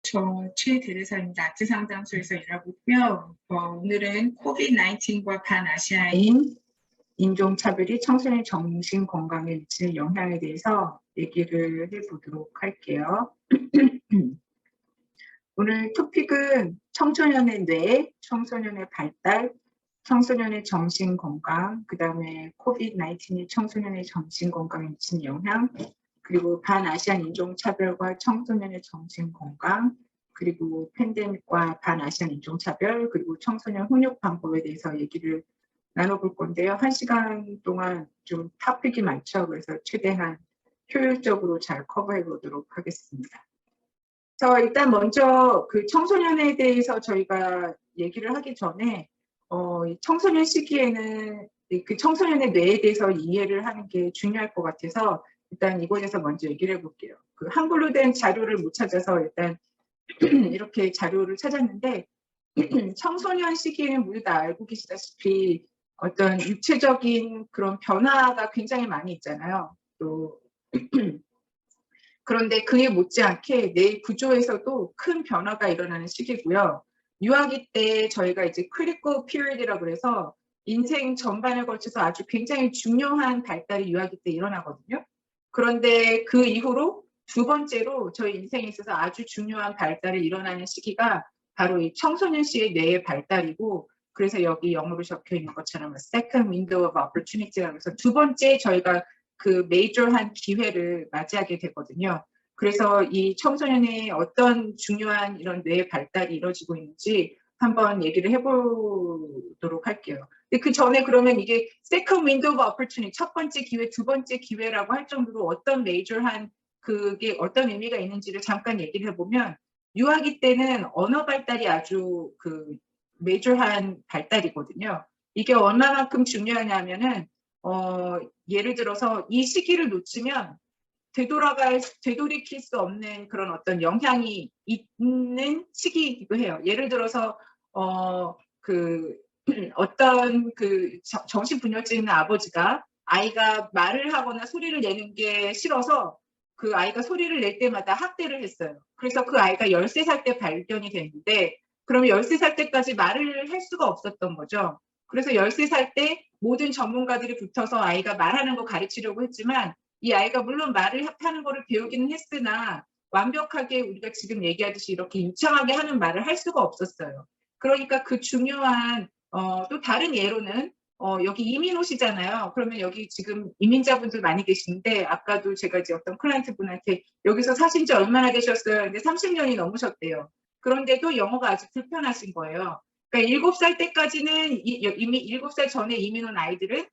저 최대리사입니다. 아트상담소에서 일하고 있고요. 오늘은 코비드-19과 반아시아인 인종차별이 청소년 정신건강에 미치는 영향에 대해서 얘기를 해보도록 할게요. 오늘 토픽은 청소년의 뇌, 청소년의 발달, 청소년의 정신건강, 그 다음에 코비드-19이 청소년의 정신건강에 미치는 영향, 그리고 반아시안 인종차별과 청소년의 정신건강, 그리고 팬데믹과 반아시안 인종차별, 그리고 청소년 훈육 방법에 대해서 얘기를 나눠볼 건데요. 1시간 동안 좀 토픽이 많죠. 그래서 최대한 효율적으로 잘 커버해 보도록 하겠습니다. 일단 먼저 그 청소년에 대해서 저희가 얘기를 하기 전에 청소년 시기에는 그 청소년의 뇌에 대해서 이해를 하는 게 중요할 것 같아서 일단 이곳에서 먼저 얘기를 해볼게요. 그 한글로 된 자료를 못 찾아서 일단 이렇게 자료를 찾았는데 청소년 시기에는 모두 다 알고 계시다시피 어떤 육체적인 그런 변화가 굉장히 많이 있잖아요. 또 그런데 그에 못지않게 뇌 구조에서도 큰 변화가 일어나는 시기고요. 유아기 때 저희가 이제 critical period이라고 그래서 인생 전반에 걸쳐서 아주 굉장히 중요한 발달이 유아기 때 일어나거든요. 그런데 그 이후로 두 번째로 저희 인생에 있어서 아주 중요한 발달이 일어나는 시기가 바로 이 청소년 시의 뇌의 발달이고, 그래서 여기 영어로 적혀 있는 것처럼 second window of opportunity라고 해서 두 번째 저희가 그 메이저한 기회를 맞이하게 되거든요. 그래서 이 청소년의 어떤 중요한 이런 뇌 발달이 이루어지고 있는지 한번 얘기를 해보도록 할게요. 근데 그 전에 그러면 이게 second window of opportunity, 첫 번째 기회, 두 번째 기회라고 할 정도로 어떤 메이저한 그게 어떤 의미가 있는지를 잠깐 얘기를 해보면, 유아기 때는 언어 발달이 아주 그 메이저한 발달이거든요. 이게 얼마만큼 중요하냐면은 예를 들어서 이 시기를 놓치면 되돌이킬 수 없는 그런 어떤 영향이 있는 시기이기도 해요. 예를 들어서 어떤 그 정신분열증 있는 아버지가 아이가 말을 하거나 소리를 내는 게 싫어서 그 아이가 소리를 낼 때마다 학대를 했어요. 그래서 그 아이가 13살 때 발견이 됐는데, 그러면 13살 때까지 말을 할 수가 없었던 거죠. 그래서 13살 때 모든 전문가들이 붙어서 아이가 말하는 거 가르치려고 했지만, 이 아이가 물론 말을 하는 거를 배우기는 했으나 완벽하게 우리가 지금 얘기하듯이 이렇게 유창하게 하는 말을 할 수가 없었어요. 그러니까 그 중요한 또 다른 예로는 여기 이민 오시잖아요. 그러면 여기 지금 이민자분들 많이 계시는데, 아까도 제가 이제 어떤 클라이언트 분한테 여기서 사신 지 얼마나 되셨어요? 근데 30년이 넘으셨대요. 그런데도 영어가 아주 불편하신 거예요. 그러니까 7살 때까지는 이미 7살 전에 이민 온 아이들은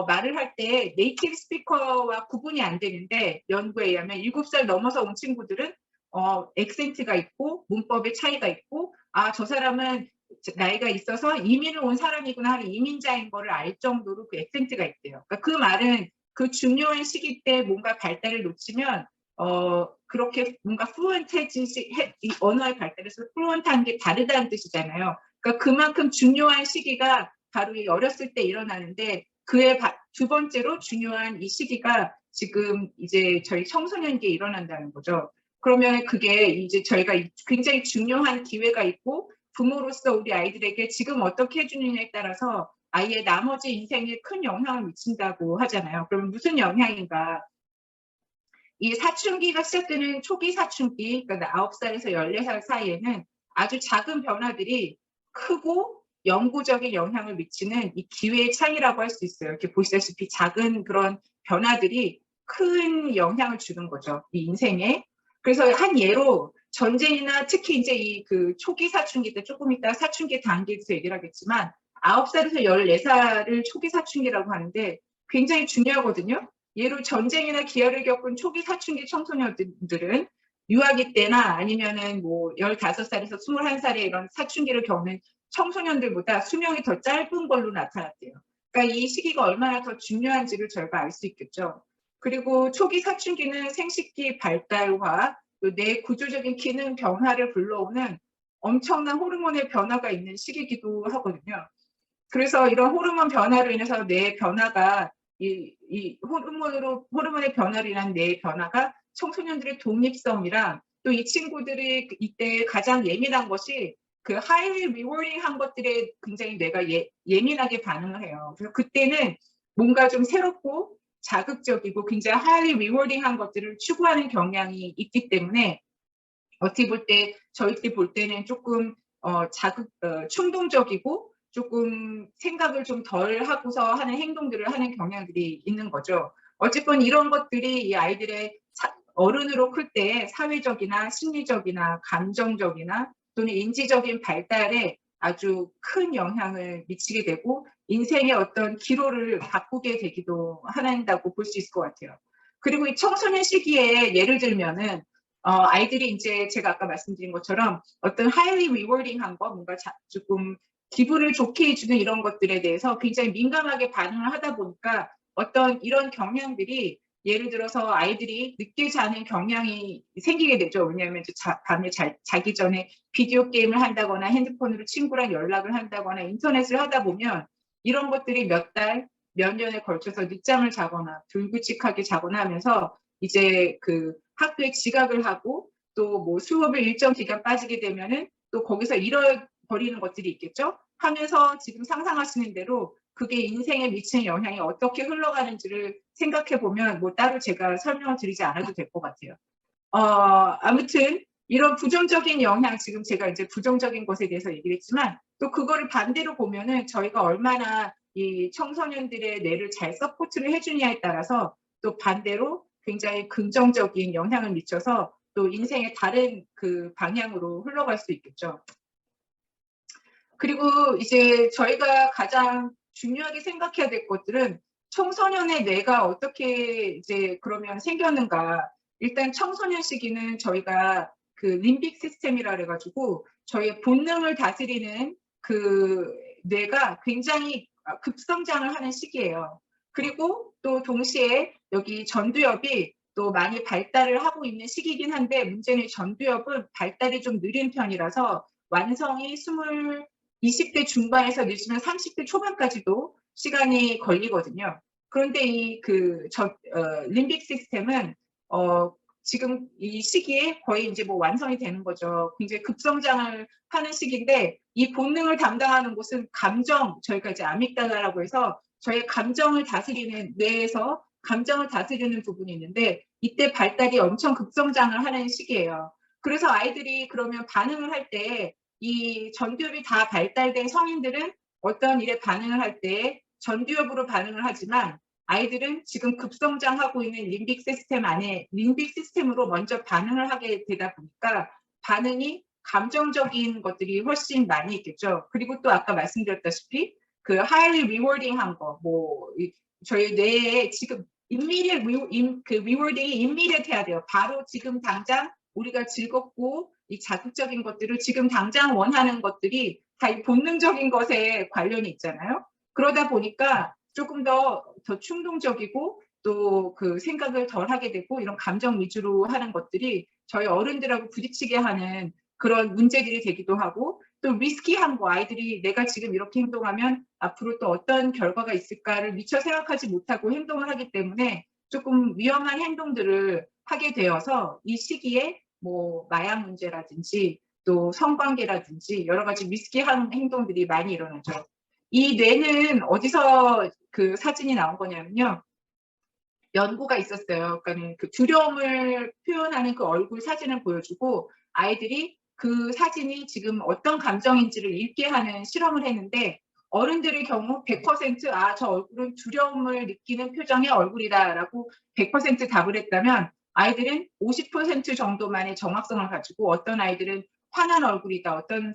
말을 할 때 네이티브 스피커와 구분이 안 되는데, 연구에 의하면 7살 넘어서 온 친구들은 액센트가 있고 문법의 차이가 있고, 아, 저 사람은 나이가 있어서 이민을 온 사람이구나 하는 이민자인 거를 알 정도로 그 액센트가 있대요. 그러니까 그 말은 그 중요한 시기 때 뭔가 발달을 놓치면 그렇게 뭔가 플루언트해지시 언어의 발달에서 플루언트한 게 다르다는 뜻이잖아요. 그러니까 그만큼 중요한 시기가 바로 이 어렸을 때 일어나는데, 그의 두 번째로 중요한 이 시기가 지금 이제 저희 청소년기에 일어난다는 거죠. 그러면 그게 이제 저희가 굉장히 중요한 기회가 있고, 부모로서 우리 아이들에게 지금 어떻게 해주느냐에 따라서 아이의 나머지 인생에 큰 영향을 미친다고 하잖아요. 그럼 무슨 영향인가? 이 사춘기가 시작되는 초기 사춘기, 그러니까 9살에서 14살 사이에는 아주 작은 변화들이 크고 영구적인 영향을 미치는 이 기회의 차이라고 할 수 있어요. 이렇게 보시다시피 작은 그런 변화들이 큰 영향을 주는 거죠, 이 인생에. 그래서 한 예로 전쟁이나 특히 이제 이 그 초기 사춘기 때, 조금 이따 사춘기 단계에서 얘기를 하겠지만 9살에서 14살을 초기 사춘기라고 하는데 굉장히 중요하거든요. 예로 전쟁이나 기아를 겪은 초기 사춘기 청소년들은 유아기 때나 아니면은 뭐 15살에서 21살에 이런 사춘기를 겪는 청소년들보다 수명이 더 짧은 걸로 나타났대요. 그러니까 이 시기가 얼마나 더 중요한지를 저희가 알 수 있겠죠. 그리고 초기 사춘기는 생식기 발달과 뇌 구조적인 기능 변화를 불러오는 엄청난 호르몬의 변화가 있는 시기이기도 하거든요. 그래서 이런 호르몬 변화로 인해서 뇌의 변화가 이 호르몬의 변화로 인한 뇌의 변화가 청소년들의 독립성이랑 또 이 친구들이 이때 가장 예민한 것이 그 highly rewarding 한 것들에 굉장히 뇌가 예민하게 반응을 해요. 그래서 그때는 뭔가 좀 새롭고 자극적이고 굉장히 highly rewarding 한 것들을 추구하는 경향이 있기 때문에 어떻게 볼 때 저희들이 볼 때는 조금 충동적이고 조금 생각을 좀 덜 하고서 하는 행동들을 하는 경향들이 있는 거죠. 어쨌건 이런 것들이 이 아이들의 어른으로 클 때 사회적이나 심리적이나 감정적이나 또는 인지적인 발달에 아주 큰 영향을 미치게 되고 인생의 어떤 기로를 바꾸게 되기도 한다고 볼 수 있을 것 같아요. 그리고 이 청소년 시기에 예를 들면은 아이들이 이제 제가 아까 말씀드린 것처럼 어떤 highly rewarding한 거, 뭔가 조금 기분을 좋게 해주는 이런 것들에 대해서 굉장히 민감하게 반응을 하다 보니까 어떤 이런 경향들이 예를 들어서 아이들이 늦게 자는 경향이 생기게 되죠. 왜냐하면 밤에 자기 전에 비디오 게임을 한다거나 핸드폰으로 친구랑 연락을 한다거나 인터넷을 하다 보면 이런 것들이 몇 달, 몇 년에 걸쳐서 늦잠을 자거나 불규칙하게 자거나 하면서 이제 그 학교에 지각을 하고 또 뭐 수업을 일정 기간 빠지게 되면은 또 거기서 잃어버리는 것들이 있겠죠. 하면서 지금 상상하시는 대로 그게 인생에 미치는 영향이 어떻게 흘러가는지를 생각해 보면 뭐 따로 제가 설명을 드리지 않아도 될 것 같아요. 아무튼 이런 부정적인 영향, 지금 제가 이제 부정적인 것에 대해서 얘기를 했지만 또 그거를 반대로 보면은 저희가 얼마나 이 청소년들의 뇌를 잘 서포트를 해주냐에 따라서 또 반대로 굉장히 긍정적인 영향을 미쳐서 또 인생의 다른 그 방향으로 흘러갈 수 있겠죠. 그리고 이제 저희가 가장 중요하게 생각해야 될 것들은 청소년의 뇌가 어떻게 이제 그러면 생겼는가. 일단 청소년 시기는 저희가 그 림빅 시스템이라 그래가지고 저희의 본능을 다스리는 그 뇌가 굉장히 급성장을 하는 시기예요. 그리고 또 동시에 여기 전두엽이 또 많이 발달을 하고 있는 시기이긴 한데 문제는 전두엽은 발달이 좀 느린 편이라서 완성이 20대 중반에서 늦으면 30대 초반까지도 시간이 걸리거든요. 그런데 이 림빅 시스템은 지금 이 시기에 거의 이제 뭐 완성이 되는 거죠. 굉장히 급성장을 하는 시기인데 이 본능을 담당하는 곳은 감정, 저희가 이제 아믹달라라고 해서 저희 감정을 다스리는 뇌에서 감정을 다스리는 부분이 있는데 이때 발달이 엄청 급성장을 하는 시기예요. 그래서 아이들이 그러면 반응을 할 때 이 전두엽이 다 발달된 성인들은 어떤 일에 반응을 할 때 전두엽으로 반응을 하지만 아이들은 지금 급성장하고 있는 림빅 시스템 안에 림빅 시스템으로 먼저 반응을 하게 되다 보니까 반응이 감정적인 것들이 훨씬 많이 있겠죠. 그리고 또 아까 말씀드렸다시피 그 highly rewarding한 거, 뭐 저희 뇌에 지금 rewarding이 immediate 해야 돼요. 바로 지금 당장 우리가 즐겁고 이 자극적인 것들을 지금 당장 원하는 것들이 다 이 본능적인 것에 관련이 있잖아요. 그러다 보니까 조금 더 충동적이고 또 그 생각을 덜 하게 되고 이런 감정 위주로 하는 것들이 저희 어른들하고 부딪히게 하는 그런 문제들이 되기도 하고 또 리스키한 거, 아이들이 내가 지금 이렇게 행동하면 앞으로 또 어떤 결과가 있을까를 미처 생각하지 못하고 행동을 하기 때문에 조금 위험한 행동들을 하게 되어서 이 시기에 뭐 마약 문제라든지 또 성관계라든지 여러 가지 리스키한 행동들이 많이 일어나죠. 이 뇌는 어디서 그 사진이 나온 거냐면요. 연구가 있었어요. 그러니까 그 두려움을 표현하는 그 얼굴 사진을 보여주고 아이들이 그 사진이 지금 어떤 감정인지를 읽게 하는 실험을 했는데 어른들의 경우 100% 저 얼굴은 두려움을 느끼는 표정의 얼굴이다라고 100% 답을 했다면 아이들은 50% 정도만의 정확성을 가지고 어떤 아이들은 화난 얼굴이다, 어떤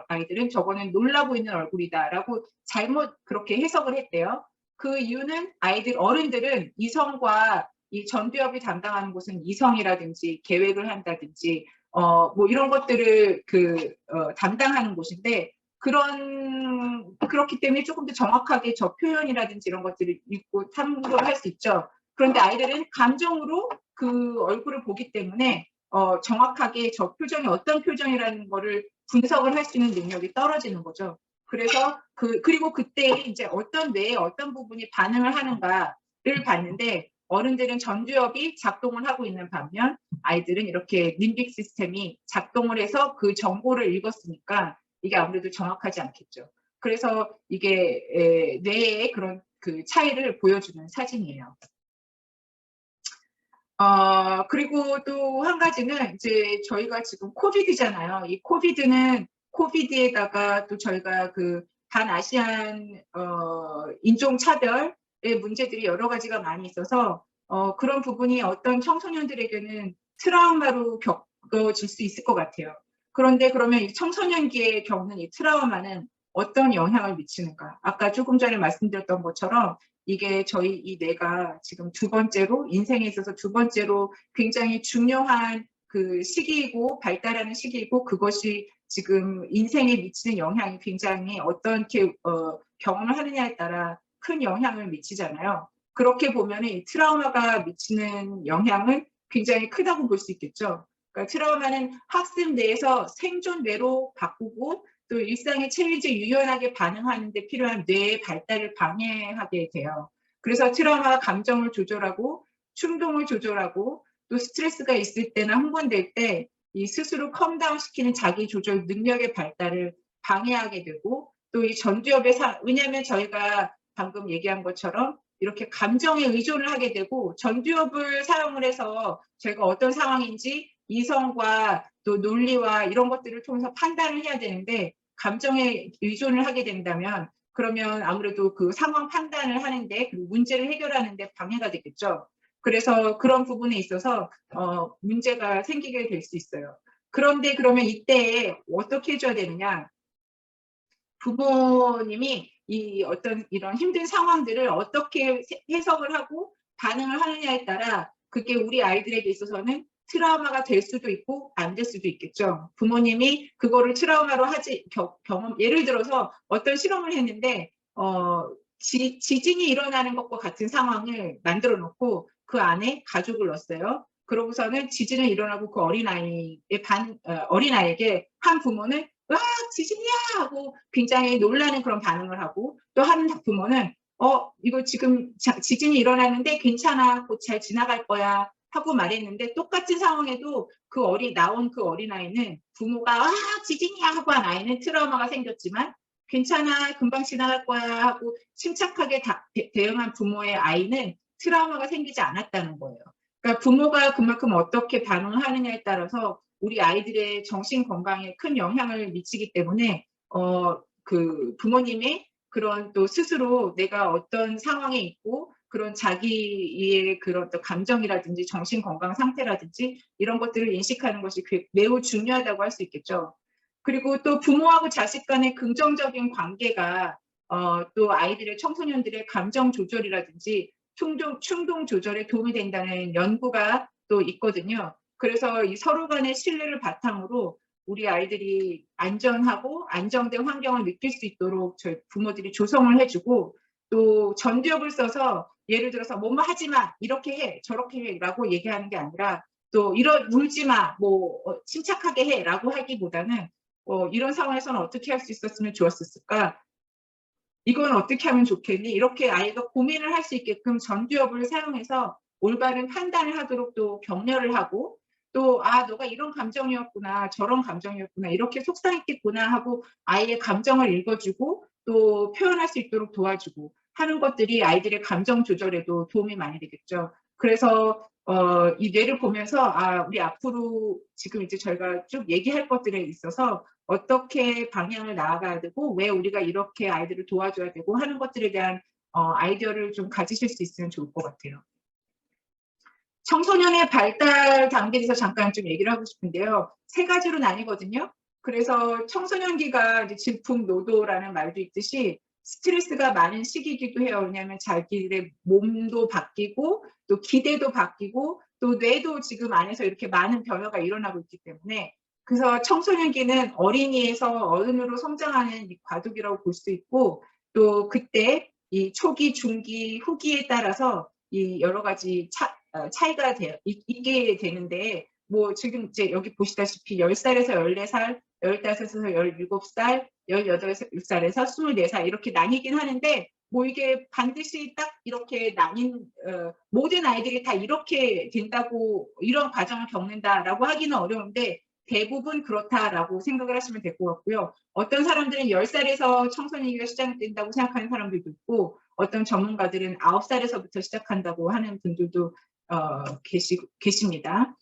아이들은 저거는 놀라 보이는 얼굴이다라고 잘못 그렇게 해석을 했대요. 그 이유는 어른들은 이성과 이 전두엽이 담당하는 곳은 이성이라든지 계획을 한다든지 뭐 이런 것들을 담당하는 곳인데 그렇기 때문에 조금 더 정확하게 저 표현이라든지 이런 것들을 읽고 탐구를 할 수 있죠. 그런데 아이들은 감정으로 그 얼굴을 보기 때문에 정확하게 저 표정이 어떤 표정이라는 거를 분석을 할 수 있는 능력이 떨어지는 거죠. 그래서 그리고 그때 이제 어떤 뇌의 어떤 부분이 반응을 하는가를 봤는데 어른들은 전두엽이 작동을 하고 있는 반면 아이들은 이렇게 림빅 시스템이 작동을 해서 그 정보를 읽었으니까 이게 아무래도 정확하지 않겠죠. 그래서 이게 뇌의 그런 그 차이를 보여주는 사진이에요. 그리고 또 한 가지는 이제 저희가 지금 코비드잖아요. 이 코비드는 코비드에다가 또 저희가 그 반아시안 인종 차별의 문제들이 여러 가지가 많이 있어서 그런 부분이 어떤 청소년들에게는 트라우마로 겪어질 수 있을 것 같아요. 그런데 그러면 이 청소년기에 겪는 이 트라우마는 어떤 영향을 미치는가? 아까 조금 전에 말씀드렸던 것처럼 이게 저희 이 뇌가 지금 두 번째로 인생에 있어서 두 번째로 굉장히 중요한 그 시기이고 발달하는 시기이고 그것이 지금 인생에 미치는 영향이 굉장히 어떻게 경험을 하느냐에 따라 큰 영향을 미치잖아요. 그렇게 보면 이 트라우마가 미치는 영향은 굉장히 크다고 볼 수 있겠죠. 그러니까 트라우마는 학습 내에서 생존 뇌로 바꾸고 또 일상에 체질에 유연하게 반응하는 데 필요한 뇌의 발달을 방해하게 돼요. 그래서 트라우마가 감정을 조절하고 충동을 조절하고 또 스트레스가 있을 때나 흥분될 때 이 스스로 컴다운 시키는 자기 조절 능력의 발달을 방해하게 되고 또 이 전두엽의 왜냐하면 저희가 방금 얘기한 것처럼 이렇게 감정에 의존을 하게 되고 전두엽을 사용을 해서 저희가 어떤 상황인지 이성과 또 논리와 이런 것들을 통해서 판단을 해야 되는데 감정에 의존을 하게 된다면 그러면 아무래도 그 상황 판단을 하는데 그리고 문제를 해결하는데 방해가 되겠죠. 그래서 그런 부분에 있어서 문제가 생기게 될 수 있어요. 그런데 그러면 이때 어떻게 해줘야 되느냐? 부모님이 이 어떤 이런 힘든 상황들을 어떻게 해석을 하고 반응을 하느냐에 따라 그게 우리 아이들에게 있어서는 트라우마가 될 수도 있고 안 될 수도 있겠죠. 부모님이 그거를 트라우마로 하지 경험 예를 들어서 어떤 실험을 했는데 지진이 일어나는 것과 같은 상황을 만들어 놓고 그 안에 가족을 넣었어요. 그러고서는 지진이 일어나고 그 어린아이에게 한 부모는 와 지진이야 하고 굉장히 놀라는 그런 반응을 하고 또 한 부모는 이거 지금 지진이 일어나는데 괜찮아 곧 잘 지나갈 거야 하고 말했는데 똑같은 상황에도 나온 그 어린아이는 부모가 지진이야 하고 한 아이는 트라우마가 생겼지만 괜찮아 금방 지나갈 거야 하고 침착하게 대응한 부모의 아이는 트라우마가 생기지 않았다는 거예요. 그러니까 부모가 그만큼 어떻게 반응을 하느냐에 따라서 우리 아이들의 정신 건강에 큰 영향을 미치기 때문에 그 부모님의 그런 또 스스로 내가 어떤 상황에 있고 그런 자기의 그런 또 감정이라든지 정신 건강 상태라든지 이런 것들을 인식하는 것이 매우 중요하다고 할 수 있겠죠. 그리고 또 부모하고 자식 간의 긍정적인 관계가 또 아이들의 청소년들의 감정 조절이라든지 충동 조절에 도움이 된다는 연구가 또 있거든요. 그래서 이 서로 간의 신뢰를 바탕으로 우리 아이들이 안전하고 안정된 환경을 느낄 수 있도록 저희 부모들이 조성을 해주고 또 전두엽을 써서 예를 들어서 뭐뭐 하지 마 이렇게 해 저렇게 해라고 얘기하는 게 아니라 또 울지 마 뭐 침착하게 해라고 하기보다는 이런 상황에서는 어떻게 할 수 있었으면 좋았을까? 이건 어떻게 하면 좋겠니? 이렇게 아이가 고민을 할 수 있게끔 전두엽을 사용해서 올바른 판단을 하도록 또 격려를 하고 또 너가 이런 감정이었구나 저런 감정이었구나 이렇게 속상했겠구나 하고 아이의 감정을 읽어주고 또 표현할 수 있도록 도와주고 하는 것들이 아이들의 감정 조절에도 도움이 많이 되겠죠. 그래서 이 뇌를 보면서 우리 앞으로 지금 이제 저희가 쭉 얘기할 것들에 있어서 어떻게 방향을 나아가야 되고 왜 우리가 이렇게 아이들을 도와줘야 되고 하는 것들에 대한 아이디어를 좀 가지실 수 있으면 좋을 것 같아요. 청소년의 발달 단계에 대해서 잠깐 좀 얘기를 하고 싶은데요. 세 가지로 나뉘거든요. 그래서 청소년기가 이제 질풍노도라는 말도 있듯이 스트레스가 많은 시기이기도 해요. 왜냐하면 자기들의 몸도 바뀌고 또 기대도 바뀌고 또 뇌도 지금 안에서 이렇게 많은 변화가 일어나고 있기 때문에 그래서 청소년기는 어린이에서 어른으로 성장하는 과도기라고 볼 수 있고 또 그때 이 초기, 중기, 후기에 따라서 이 여러 가지 차이가 있게 되는데 뭐 지금 이제 여기 보시다시피 10살에서 14살, 15살에서 17살, 18살에서 24살 이렇게 나뉘긴 하는데 뭐 이게 반드시 딱 이렇게 나뉜 모든 아이들이 다 이렇게 된다고 이런 과정을 겪는다라고 하기는 어려운데 대부분 그렇다라고 생각을 하시면 될 것 같고요. 어떤 사람들은 10살에서 청소년기가 시작된다고 생각하는 사람들도 있고 어떤 전문가들은 9살에서부터 시작한다고 하는 분들도 계십니다.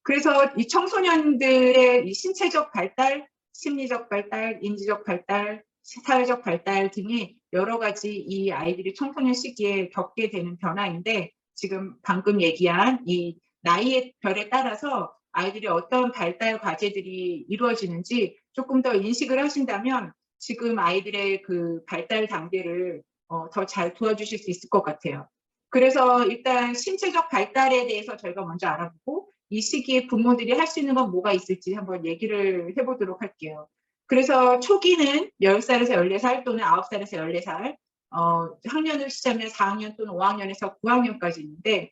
그래서 이 청소년들의 이 신체적 발달, 심리적 발달, 인지적 발달, 사회적 발달 등이 여러 가지 이 아이들이 청소년 시기에 겪게 되는 변화인데 지금 방금 얘기한 이 나이의 별에 따라서 아이들이 어떤 발달 과제들이 이루어지는지 조금 더 인식을 하신다면 지금 아이들의 그 발달 단계를 더 잘 도와주실 수 있을 것 같아요. 그래서 일단 신체적 발달에 대해서 저희가 먼저 알아보고 이 시기에 부모들이 할 수 있는 건 뭐가 있을지 한번 얘기를 해보도록 할게요. 그래서 초기는 10살에서 14살 또는 9살에서 14살, 학년을 시작하면 4학년 또는 5학년에서 9학년까지 있는데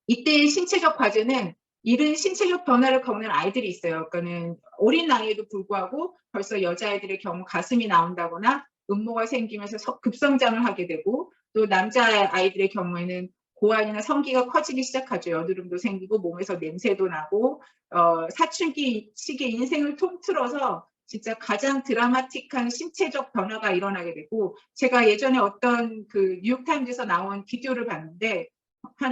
이때의 신체적 과제는 이른 신체적 변화를 겪는 아이들이 있어요. 그러니까는 어린 나이에도 불구하고 벌써 여자아이들의 경우 가슴이 나온다거나 음모가 생기면서 급성장을 하게 되고 또 남자아이들의 경우에는 고환이나 성기가 커지기 시작하죠. 여드름도 생기고 몸에서 냄새도 나고 사춘기 시기에 인생을 통틀어서 진짜 가장 드라마틱한 신체적 변화가 일어나게 되고 제가 예전에 어떤 그 뉴욕타임즈에서 나온 비디오를 봤는데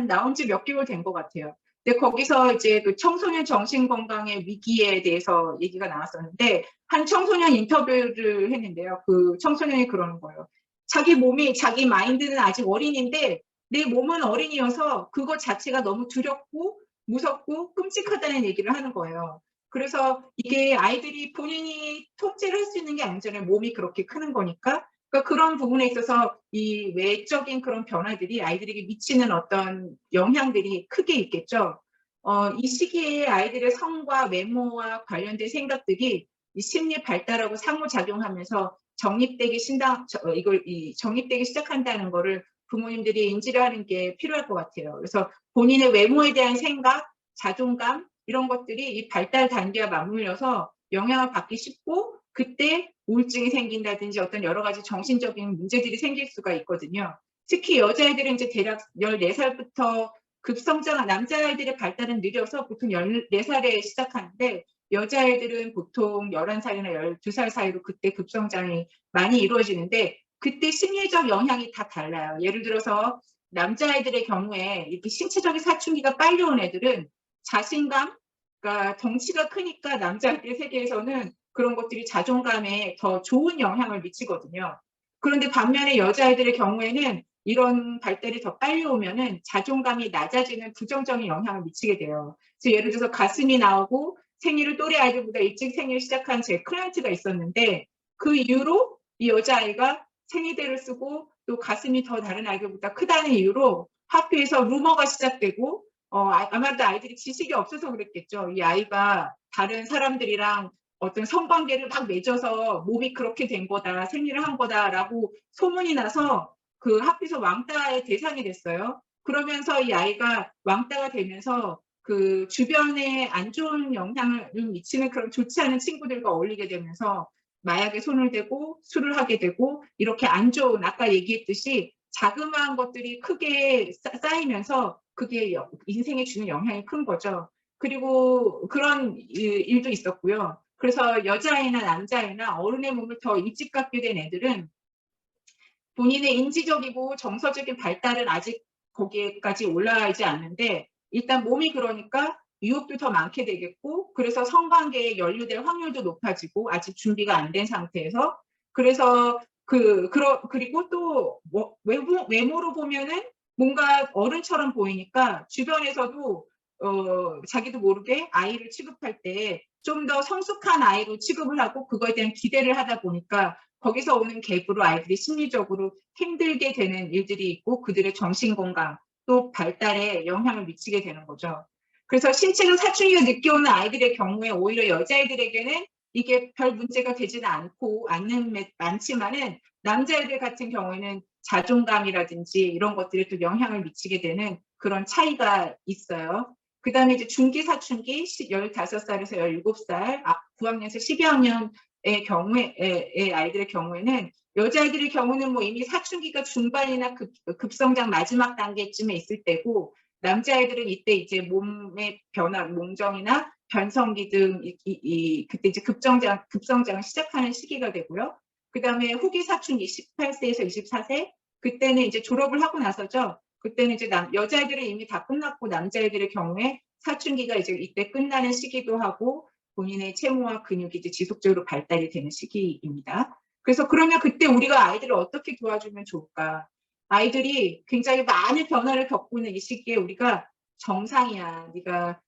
나온 지 몇 개월 된 것 같아요. 근데 거기서 이제 그 청소년 정신건강의 위기에 대해서 얘기가 나왔었는데 한 청소년 인터뷰를 했는데요. 그 청소년이 그러는 거예요. 자기 마인드는 아직 어린인데 내 몸은 어린이여서 그것 자체가 너무 두렵고 무섭고 끔찍하다는 얘기를 하는 거예요. 그래서 이게 아이들이 본인이 통제를 할 수 있는 게 아니잖아요. 몸이 그렇게 크는 거니까. 그러니까 그런 부분에 있어서 이 외적인 그런 변화들이 아이들에게 미치는 어떤 영향들이 크게 있겠죠. 이 시기에 아이들의 성과 외모와 관련된 생각들이 이 심리 발달하고 상호작용하면서 정립되기 시작한다는 거를 부모님들이 인지를 하는 게 필요할 것 같아요. 그래서 본인의 외모에 대한 생각, 자존감 이런 것들이 이 발달 단계와 맞물려서 영향을 받기 쉽고 그때 우울증이 생긴다든지 어떤 여러 가지 정신적인 문제들이 생길 수가 있거든요. 특히 여자애들은 이제 대략 14살부터 남자아이들의 발달은 느려서 보통 14살에 시작하는데 여자애들은 보통 11살이나 12살 사이로 그때 급성장이 많이 이루어지는데 그때 심리적 영향이 다 달라요. 예를 들어서 남자아이들의 경우에 이렇게 신체적인 사춘기가 빨리 온 애들은 자신감, 그러니까 덩치가 크니까 남자아이들 세계에서는 그런 것들이 자존감에 더 좋은 영향을 미치거든요. 그런데 반면에 여자아이들의 경우에는 이런 발달이 더 빨리 오면은 자존감이 낮아지는 부정적인 영향을 미치게 돼요. 그래서 예를 들어서 가슴이 나오고 생일을 또래 아이들보다 일찍 생일 시작한 제 클라이언트가 있었는데 그 이후로 이 여자아이가 생리대를 쓰고 또 가슴이 더 다른 아이들보다 크다는 이유로 학교에서 루머가 시작되고 아마도 아이들이 지식이 없어서 그랬겠죠. 이 아이가 다른 사람들이랑 어떤 성관계를 막 맺어서 몸이 그렇게 된 거다, 생리를 한 거다라고 소문이 나서 그 학교에서 왕따의 대상이 됐어요. 그러면서 이 아이가 왕따가 되면서 그 주변에 안 좋은 영향을 미치는 그런 좋지 않은 친구들과 어울리게 되면서 마약에 손을 대고 술을 하게 되고 이렇게 안 좋은 아까 얘기했듯이 자그마한 것들이 크게 쌓이면서 그게 인생에 주는 영향이 큰 거죠. 그리고 그런 일도 있었고요. 그래서 여자아이나 남자아이나 어른의 몸을 더 일찍 갖게 된 애들은 본인의 인지적이고 정서적인 발달은 아직 거기에까지 올라가지 않는데 일단 몸이 그러니까 유혹도 더 많게 되겠고 그래서 성관계에 연루될 확률도 높아지고 아직 준비가 안 된 상태에서 그래서 그리고 또 외모로 보면은 뭔가 어른처럼 보이니까 주변에서도 자기도 모르게 아이를 취급할 때 좀 더 성숙한 아이로 취급을 하고 그거에 대한 기대를 하다 보니까 거기서 오는 갭으로 아이들이 심리적으로 힘들게 되는 일들이 있고 그들의 정신건강 또 발달에 영향을 미치게 되는 거죠. 그래서 신체적 사춘기가 늦게 오는 아이들의 경우에 오히려 여자아이들에게는 이게 별 문제가 되지는 않지만은 남자애들 같은 경우에는 자존감이라든지 이런 것들이 또 영향을 미치게 되는 그런 차이가 있어요. 그 다음에 이제 중기 사춘기 15살에서 17살, 9학년에서 12학년 아이들의 경우에는 여자아이들의 경우는 뭐 이미 사춘기가 중반이나 급성장 마지막 단계쯤에 있을 때고 남자아이들은 이때 이제 몸의 변화, 몸정이나 변성기 등 그때 이제 급성장을 시작하는 시기가 되고요. 그 다음에 후기 사춘기 18세에서 24세 그때는 이제 졸업을 하고 나서죠. 그때는 이제 여자애들은 이미 다 끝났고 남자애들의 경우에 사춘기가 이제 이때 끝나는 시기도 하고 본인의 체모와 근육이 이제 지속적으로 발달이 되는 시기입니다. 그래서 그러면 그때 우리가 아이들을 어떻게 도와주면 좋을까? 아이들이 굉장히 많은 변화를 겪고 있는 이 시기에 우리가 정상이야. 네가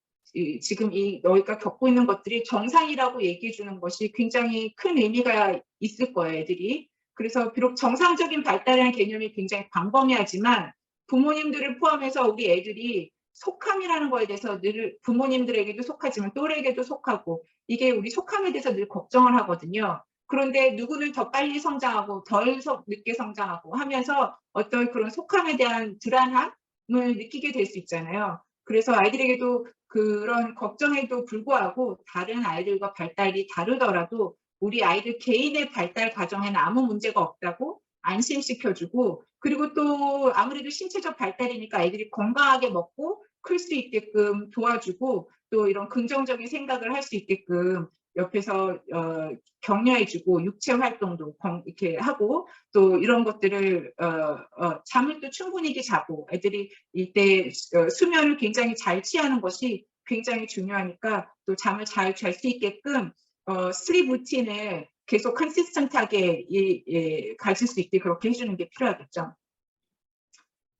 지금 너희가 겪고 있는 것들이 정상이라고 얘기해 주는 것이 굉장히 큰 의미가 있을 거예요, 애들이. 그래서 비록 정상적인 발달이라는 개념이 굉장히 광범위하지만 부모님들을 포함해서 우리 애들이 속함이라는 거에 대해서 늘 부모님들에게도 속하지만 또래에게도 속하고 이게 우리 속함에 대해서 늘 걱정을 하거든요. 그런데 누구는 더 빨리 성장하고 덜 늦게 성장하고 하면서 어떤 그런 속함에 대한 불안함을 느끼게 될 수 있잖아요. 그래서 아이들에게도 그런 걱정에도 불구하고 다른 아이들과 발달이 다르더라도 우리 아이들 개인의 발달 과정에는 아무 문제가 없다고 안심시켜주고 그리고 또 아무래도 신체적 발달이니까 아이들이 건강하게 먹고 클 수 있게끔 도와주고 또 이런 긍정적인 생각을 할 수 있게끔 옆에서 격려해주고 육체 활동도 이렇게 하고 또 이런 것들을 잠을 또 충분히 자고 애들이 이때 수면을 굉장히 잘 취하는 것이 굉장히 중요하니까 또 잠을 잘 잘 수 있게끔 슬립 루틴을 계속 컨시스턴트하게 가질 수 있게 그렇게 해주는 게 필요하겠죠.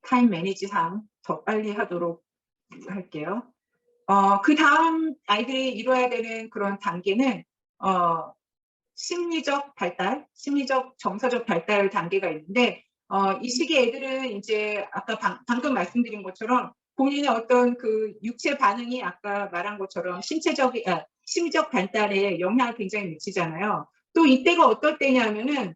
타임 매니지상 더 빨리 하도록 할게요. 그 다음 아이들이 이루어야 되는 그런 단계는 심리적 발달, 심리적 정서적 발달 단계가 있는데 이 시기에 애들은 이제 아까 방금 말씀드린 것처럼 본인의 어떤 그 육체 반응이 아까 말한 것처럼 심리적 발달에 영향을 굉장히 미치잖아요. 또 이때가 어떨 때냐면은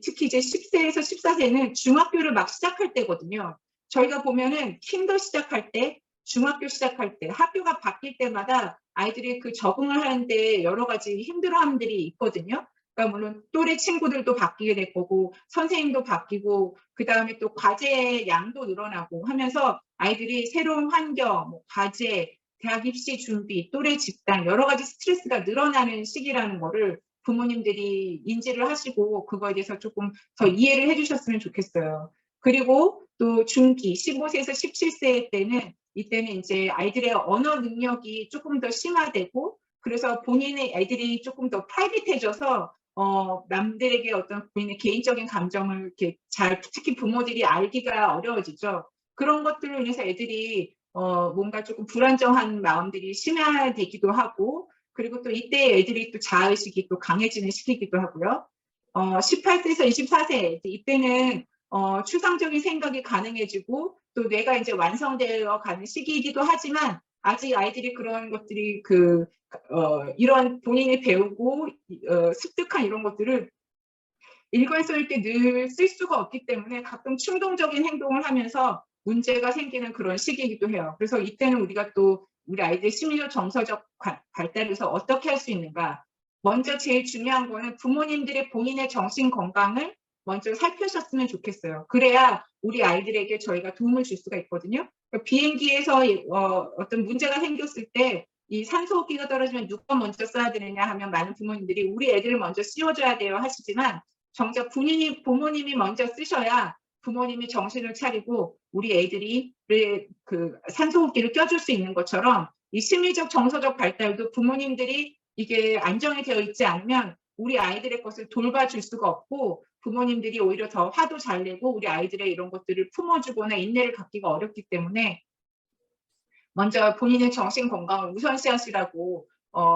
특히 이제 10세에서 14세는 중학교를 막 시작할 때거든요. 저희가 보면은 킨더 시작할 때, 중학교 시작할 때, 학교가 바뀔 때마다 아이들이 그 적응을 하는데 여러 가지 힘들어함들이 있거든요. 그러니까 물론 또래 친구들도 바뀌게 될 거고 선생님도 바뀌고 그 다음에 또 과제의 양도 늘어나고 하면서 아이들이 새로운 환경, 뭐 과제, 대학 입시 준비, 또래 집단 여러 가지 스트레스가 늘어나는 시기라는 거를 부모님들이 인지를 하시고 그거에 대해서 조금 더 이해를 해주셨으면 좋겠어요. 그리고 또 중기 15세에서 17세 때는 이때는 이제 아이들의 언어 능력이 조금 더 심화되고 그래서 본인의 애들이 조금 더 프라이빗해져서 남들에게 어떤 본인의 개인적인 감정을 이렇게 특히 부모들이 알기가 어려워지죠. 그런 것들로 인해서 애들이 뭔가 조금 불안정한 마음들이 심화되기도 하고 그리고 또 이때 애들이 또 자의식이 또 강해지는 시기이기도 하고요. 18세에서 24세 이때는 추상적인 생각이 가능해지고 또 뇌가 이제 완성되어 가는 시기이기도 하지만 아직 아이들이 그런 것들이 이런 본인이 배우고 습득한 이런 것들을 일관성 있게 늘 쓸 수가 없기 때문에 가끔 충동적인 행동을 하면서 문제가 생기는 그런 시기이기도 해요. 그래서 이때는 우리가 또 우리 아이들의 심리적 정서적 발달에서 어떻게 할 수 있는가. 먼저 제일 중요한 거는 부모님들의 본인의 정신 건강을 먼저 살펴셨으면 좋겠어요. 그래야 우리 아이들에게 저희가 도움을 줄 수가 있거든요. 그러니까 비행기에서 어떤 문제가 생겼을 때 이 산소호흡기가 떨어지면 누가 먼저 써야 되느냐 하면 많은 부모님들이 우리 애들을 먼저 씌워줘야 돼요 하시지만 정작 부모님이 먼저 쓰셔야 부모님이 정신을 차리고 우리 애들이 그 산소호흡기를 껴줄 수 있는 것처럼 이 심리적 정서적 발달도 부모님들이 이게 안정이 되어 있지 않으면 우리 아이들의 것을 돌봐줄 수가 없고 부모님들이 오히려 더 화도 잘 내고 우리 아이들의 이런 것들을 품어주거나 인내를 갖기가 어렵기 때문에 먼저 본인의 정신 건강을 우선시하시라고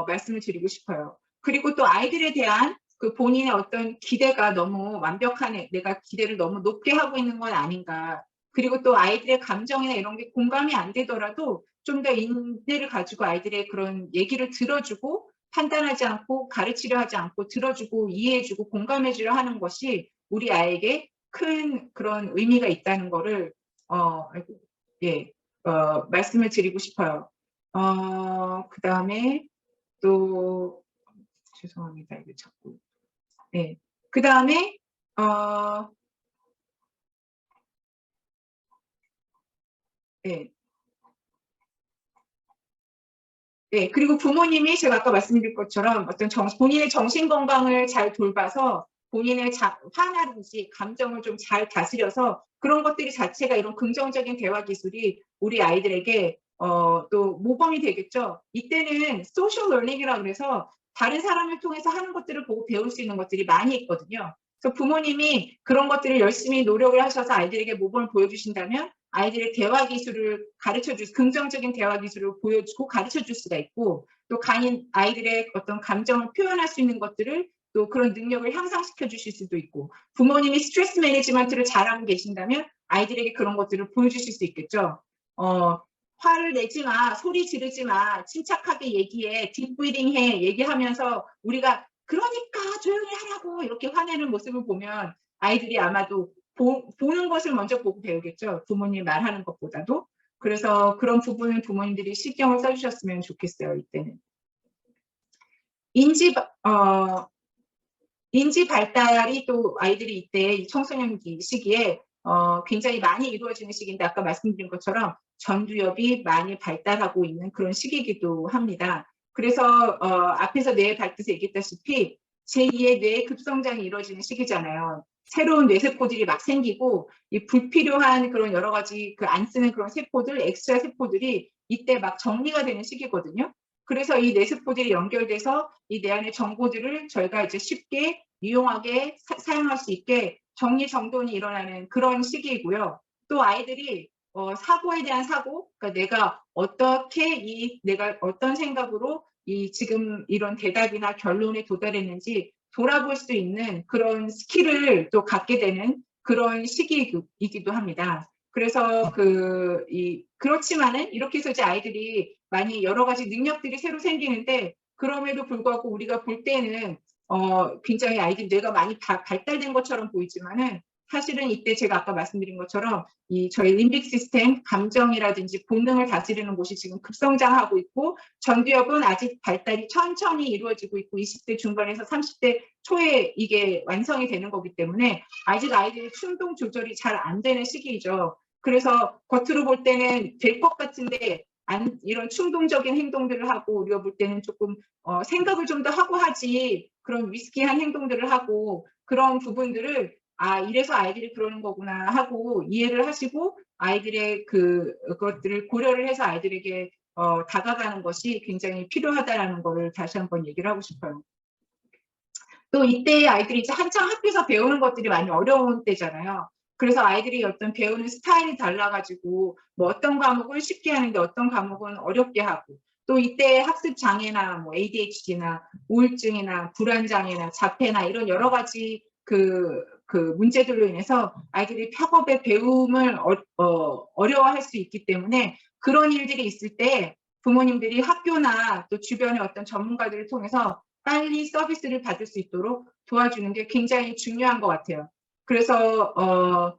말씀을 드리고 싶어요. 그리고 또 아이들에 대한 그 본인의 어떤 기대가 너무 완벽한 내가 기대를 너무 높게 하고 있는 건 아닌가. 그리고 또 아이들의 감정이나 이런 게 공감이 안 되더라도 좀 더 인내를 가지고 아이들의 그런 얘기를 들어주고 판단하지 않고 가르치려 하지 않고 들어주고 이해해주고 공감해주려 하는 것이 우리 아이에게 큰 그런 의미가 있다는 거를 말씀을 드리고 싶어요. 그 다음에 또 죄송합니다. 이거 자꾸. 네. 그 다음에 네. 네. 그리고 부모님이 제가 아까 말씀드린 것처럼 어떤 본인의 정신 건강을 잘 돌봐서 본인의 화나든지 감정을 좀 잘 다스려서 그런 것들이 자체가 이런 긍정적인 대화 기술이 우리 아이들에게 또 모범이 되겠죠. 이때는 소셜 러닝이라 그래서 다른 사람을 통해서 하는 것들을 보고 배울 수 있는 것들이 많이 있거든요. 그래서 부모님이 그런 것들을 열심히 노력을 하셔서 아이들에게 모범을 보여주신다면 아이들의 대화 기술을 긍정적인 대화 기술을 보여주고 가르쳐 줄 수가 있고 또 아이들의 어떤 감정을 표현할 수 있는 것들을 또 그런 능력을 향상시켜 주실 수도 있고 부모님이 스트레스 매니지먼트를 잘하고 계신다면 아이들에게 그런 것들을 보여주실 수 있겠죠. 화를 내지 마, 소리 지르지 마, 침착하게 얘기해, 딥브리딩 해, 얘기하면서 우리가 그러니까 조용히 하라고 이렇게 화내는 모습을 보면 아이들이 아마도 보는 것을 먼저 보고 배우겠죠. 부모님 말하는 것보다도. 그래서 그런 부분은 부모님들이 신경을 써주셨으면 좋겠어요. 이때는. 인지 발달이 또 아이들이 이때 청소년기 시기에 굉장히 많이 이루어지는 시기인데 아까 말씀드린 것처럼 전두엽이 많이 발달하고 있는 그런 시기이기도 합니다. 그래서 앞에서 뇌 발달에서 얘기했다시피 제2의 뇌 급성장이 이루어지는 시기잖아요. 새로운 뇌세포들이 막 생기고 이 불필요한 그런 여러 가지 안 쓰는 그런 세포들, 엑스트라 세포들이 이때 막 정리가 되는 시기거든요. 그래서 이 뇌세포들이 연결돼서 이 뇌 안의 정보들을 저희가 이제 쉽게 유용하게 사용할 수 있게 정리정돈이 일어나는 그런 시기이고요. 또 아이들이 사고에 대한 사고, 그러니까 내가 어떤 생각으로 지금 이런 대답이나 결론에 도달했는지 돌아볼 수 있는 그런 스킬을 또 갖게 되는 그런 시기이기도 합니다. 그래서 그렇지만은 이렇게 해서 이제 아이들이 많이 여러 가지 능력들이 새로 생기는데 그럼에도 불구하고 우리가 볼 때는 굉장히 아이들 뇌가 많이 발달된 것처럼 보이지만은 사실은 이때 제가 아까 말씀드린 것처럼 저희 림빅 시스템, 감정이라든지 본능을 다스리는 곳이 지금 급성장하고 있고 전두엽은 아직 발달이 천천히 이루어지고 있고 20대 중반에서 30대 초에 이게 완성이 되는 거기 때문에 아직 아이들이 충동 조절이 잘 안 되는 시기이죠. 그래서 겉으로 볼 때는 될 것 같은데 이런 충동적인 행동들을 하고 우리가 볼 때는 조금 생각을 좀 더 하고 하지 그런 위스키한 행동들을 하고 그런 부분들을 이래서 아이들이 그러는 거구나 하고 이해를 하시고 아이들의 그것들을 고려를 해서 아이들에게 다가가는 것이 굉장히 필요하다라는 거를 다시 한번 얘기를 하고 싶어요. 또 이때 아이들이 이제 한창 학교에서 배우는 것들이 많이 어려운 때잖아요. 그래서 아이들이 어떤 배우는 스타일이 달라가지고 뭐 어떤 과목을 쉽게 하는데 어떤 과목은 어렵게 하고 또 이때 학습 장애나 뭐 ADHD나 우울증이나 불안장애나 자폐나 이런 여러 가지 그 문제들로 인해서 아이들이 학업의 배움을 어려워할 수 있기 때문에 그런 일들이 있을 때 부모님들이 학교나 또 주변의 어떤 전문가들을 통해서 빨리 서비스를 받을 수 있도록 도와주는 게 굉장히 중요한 것 같아요. 그래서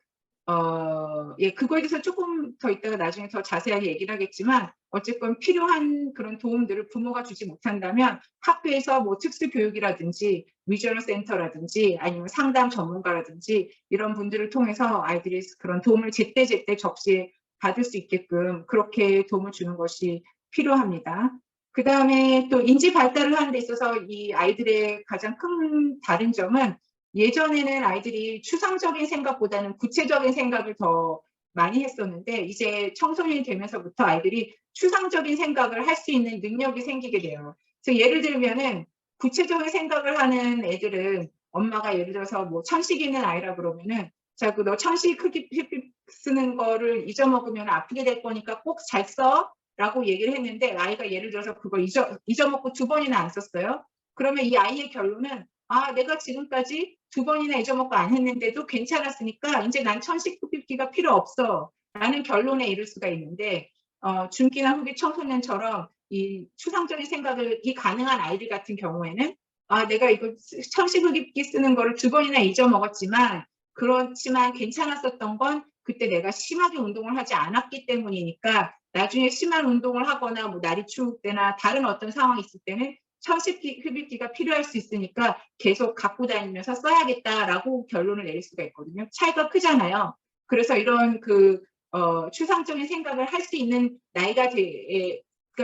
예, 그거에 대해서 조금 더 이따가 나중에 더 자세하게 얘기를 하겠지만 어쨌건 필요한 그런 도움들을 부모가 주지 못한다면 학교에서 뭐 특수교육이라든지 위저널 센터라든지 아니면 상담 전문가라든지 이런 분들을 통해서 아이들이 그런 도움을 제때제때 적시에 받을 수 있게끔 그렇게 도움을 주는 것이 필요합니다. 그 다음에 또 인지 발달을 하는 데 있어서 이 아이들의 가장 큰 다른 점은 예전에는 아이들이 추상적인 생각보다는 구체적인 생각을 더 많이 했었는데 이제 청소년이 되면서부터 아이들이 추상적인 생각을 할 수 있는 능력이 생기게 돼요. 그래서 예를 들면은 구체적인 생각을 하는 애들은 엄마가 예를 들어서 뭐 천식 있는 아이라 그러면은 자꾸 너 천식 크기 쓰는 거를 잊어먹으면 아프게 될 거니까 꼭 잘 써. 라고 얘기를 했는데 아이가 예를 들어서 그걸 잊어먹고 2번이나 안 썼어요. 그러면 이 아이의 결론은 내가 지금까지 2번이나 잊어먹고 안 했는데도 괜찮았으니까 이제 난 천식 흡입기가 필요 없어 라는 결론에 이를 수가 있는데 중기나 후기 청소년처럼 이 추상적인 생각이 가능한 아이들 같은 경우에는 내가 이거 천식 흡입기 쓰는 거를 2번이나 잊어먹었지만 그렇지만 괜찮았었던 건 그때 내가 심하게 운동을 하지 않았기 때문이니까 나중에 심한 운동을 하거나 뭐 날이 추울 때나 다른 어떤 상황이 있을 때는 1000큐빅기가 필요할 수 있으니까 계속 갖고 다니면서 써야겠다라고 결론을 내릴 수가 있거든요. 차이가 크잖아요. 그래서 이런 추상적인 생각을 할 수 있는 나이가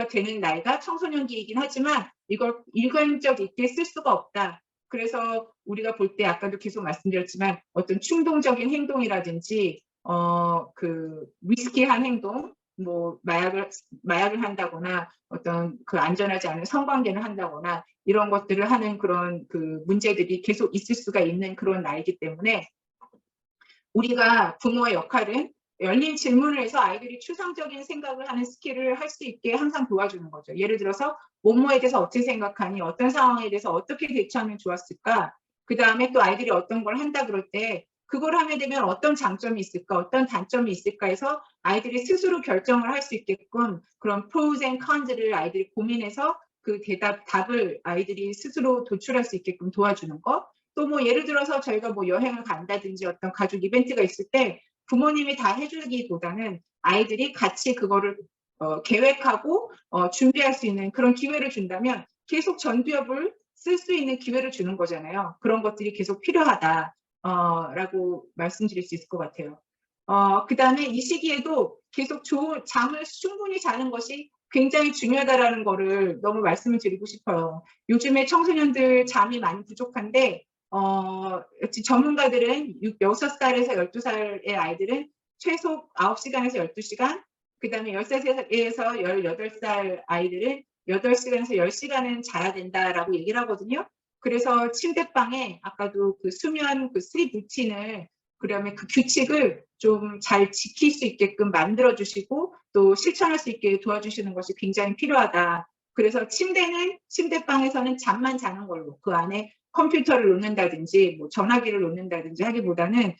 되는 나이가 청소년기이긴 하지만 이걸 일관적 있게 쓸 수가 없다. 그래서 우리가 볼 때 아까도 계속 말씀드렸지만 어떤 충동적인 행동이라든지 리스키한 행동, 뭐 마약을 한다거나 어떤 안전하지 않은 성관계를 한다거나 이런 것들을 하는 그런 문제들이 계속 있을 수가 있는 그런 나이기 때문에 우리가 부모의 역할은 열린 질문을 해서 아이들이 추상적인 생각을 하는 스킬을 할 수 있게 항상 도와주는 거죠. 예를 들어서 뭐뭐에 대해서 어떻게 생각하니? 어떤 상황에 대해서 어떻게 대처하면 좋았을까? 그 다음에 또 아이들이 어떤 걸 한다 그럴 때 그걸 하게 되면 어떤 장점이 있을까? 어떤 단점이 있을까 해서 아이들이 스스로 결정을 할 수 있게끔 그런 pros and cons를 아이들이 고민해서 그 답을 아이들이 스스로 도출할 수 있게끔 도와주는 거. 또 뭐 예를 들어서 저희가 뭐 여행을 간다든지 어떤 가족 이벤트가 있을 때 부모님이 다 해주기보다는 아이들이 같이 그거를 계획하고 준비할 수 있는 그런 기회를 준다면 계속 전두엽을 쓸 수 있는 기회를 주는 거잖아요. 그런 것들이 계속 필요하다라고 말씀드릴 수 있을 것 같아요. 그 다음에 이 시기에도 계속 좋은 잠을 충분히 자는 것이 굉장히 중요하다라는 거를 너무 말씀을 드리고 싶어요. 요즘에 청소년들 잠이 많이 부족한데 전문가들은 6살에서 12살의 아이들은 최소 9시간에서 12시간, 그 다음에 10살에서 18살 아이들은 8시간에서 10시간은 자야 된다라고 얘기를 하거든요. 그래서 침대방에 아까도 수면 슬립 루틴을 그러면 그 규칙을 좀 잘 지킬 수 있게끔 만들어주시고 또 실천할 수 있게 도와주시는 것이 굉장히 필요하다. 그래서 침대방에서는 잠만 자는 걸로 그 안에 컴퓨터를 놓는다든지 뭐 전화기를 놓는다든지 하기보다는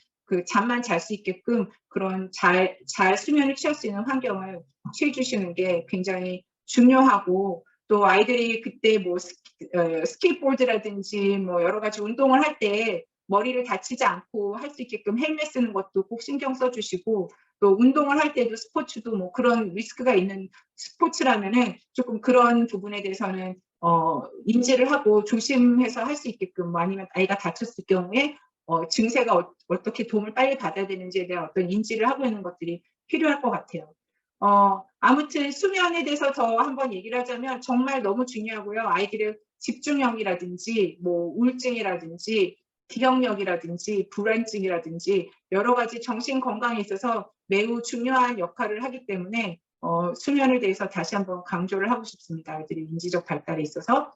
잠만 잘 수 있게끔 그런 잘 수면을 취할 수 있는 환경을 취해 주시는 게 굉장히 중요하고 또 아이들이 그때 뭐 스케이트보드라든지 뭐 여러 가지 운동을 할 때 머리를 다치지 않고 할 수 있게끔 헬멧 쓰는 것도 꼭 신경 써주시고 또 운동을 할 때도 스포츠도 뭐 그런 리스크가 있는 스포츠라면은 조금 그런 부분에 대해서는 인지를 하고 조심해서 할 수 있게끔 아니면 아이가 다쳤을 경우에 증세가 어떻게 도움을 빨리 받아야 되는지에 대한 어떤 인지를 하고 있는 것들이 필요할 것 같아요. 아무튼 수면에 대해서 더 한번 얘기를 하자면 정말 너무 중요하고요. 아이들의 집중력이라든지 뭐 우울증이라든지 기억력이라든지 불안증이라든지 여러 가지 정신 건강에 있어서 매우 중요한 역할을 하기 때문에 수면에 대해서 다시 한번 강조를 하고 싶습니다. 아이들의 인지적 발달에 있어서.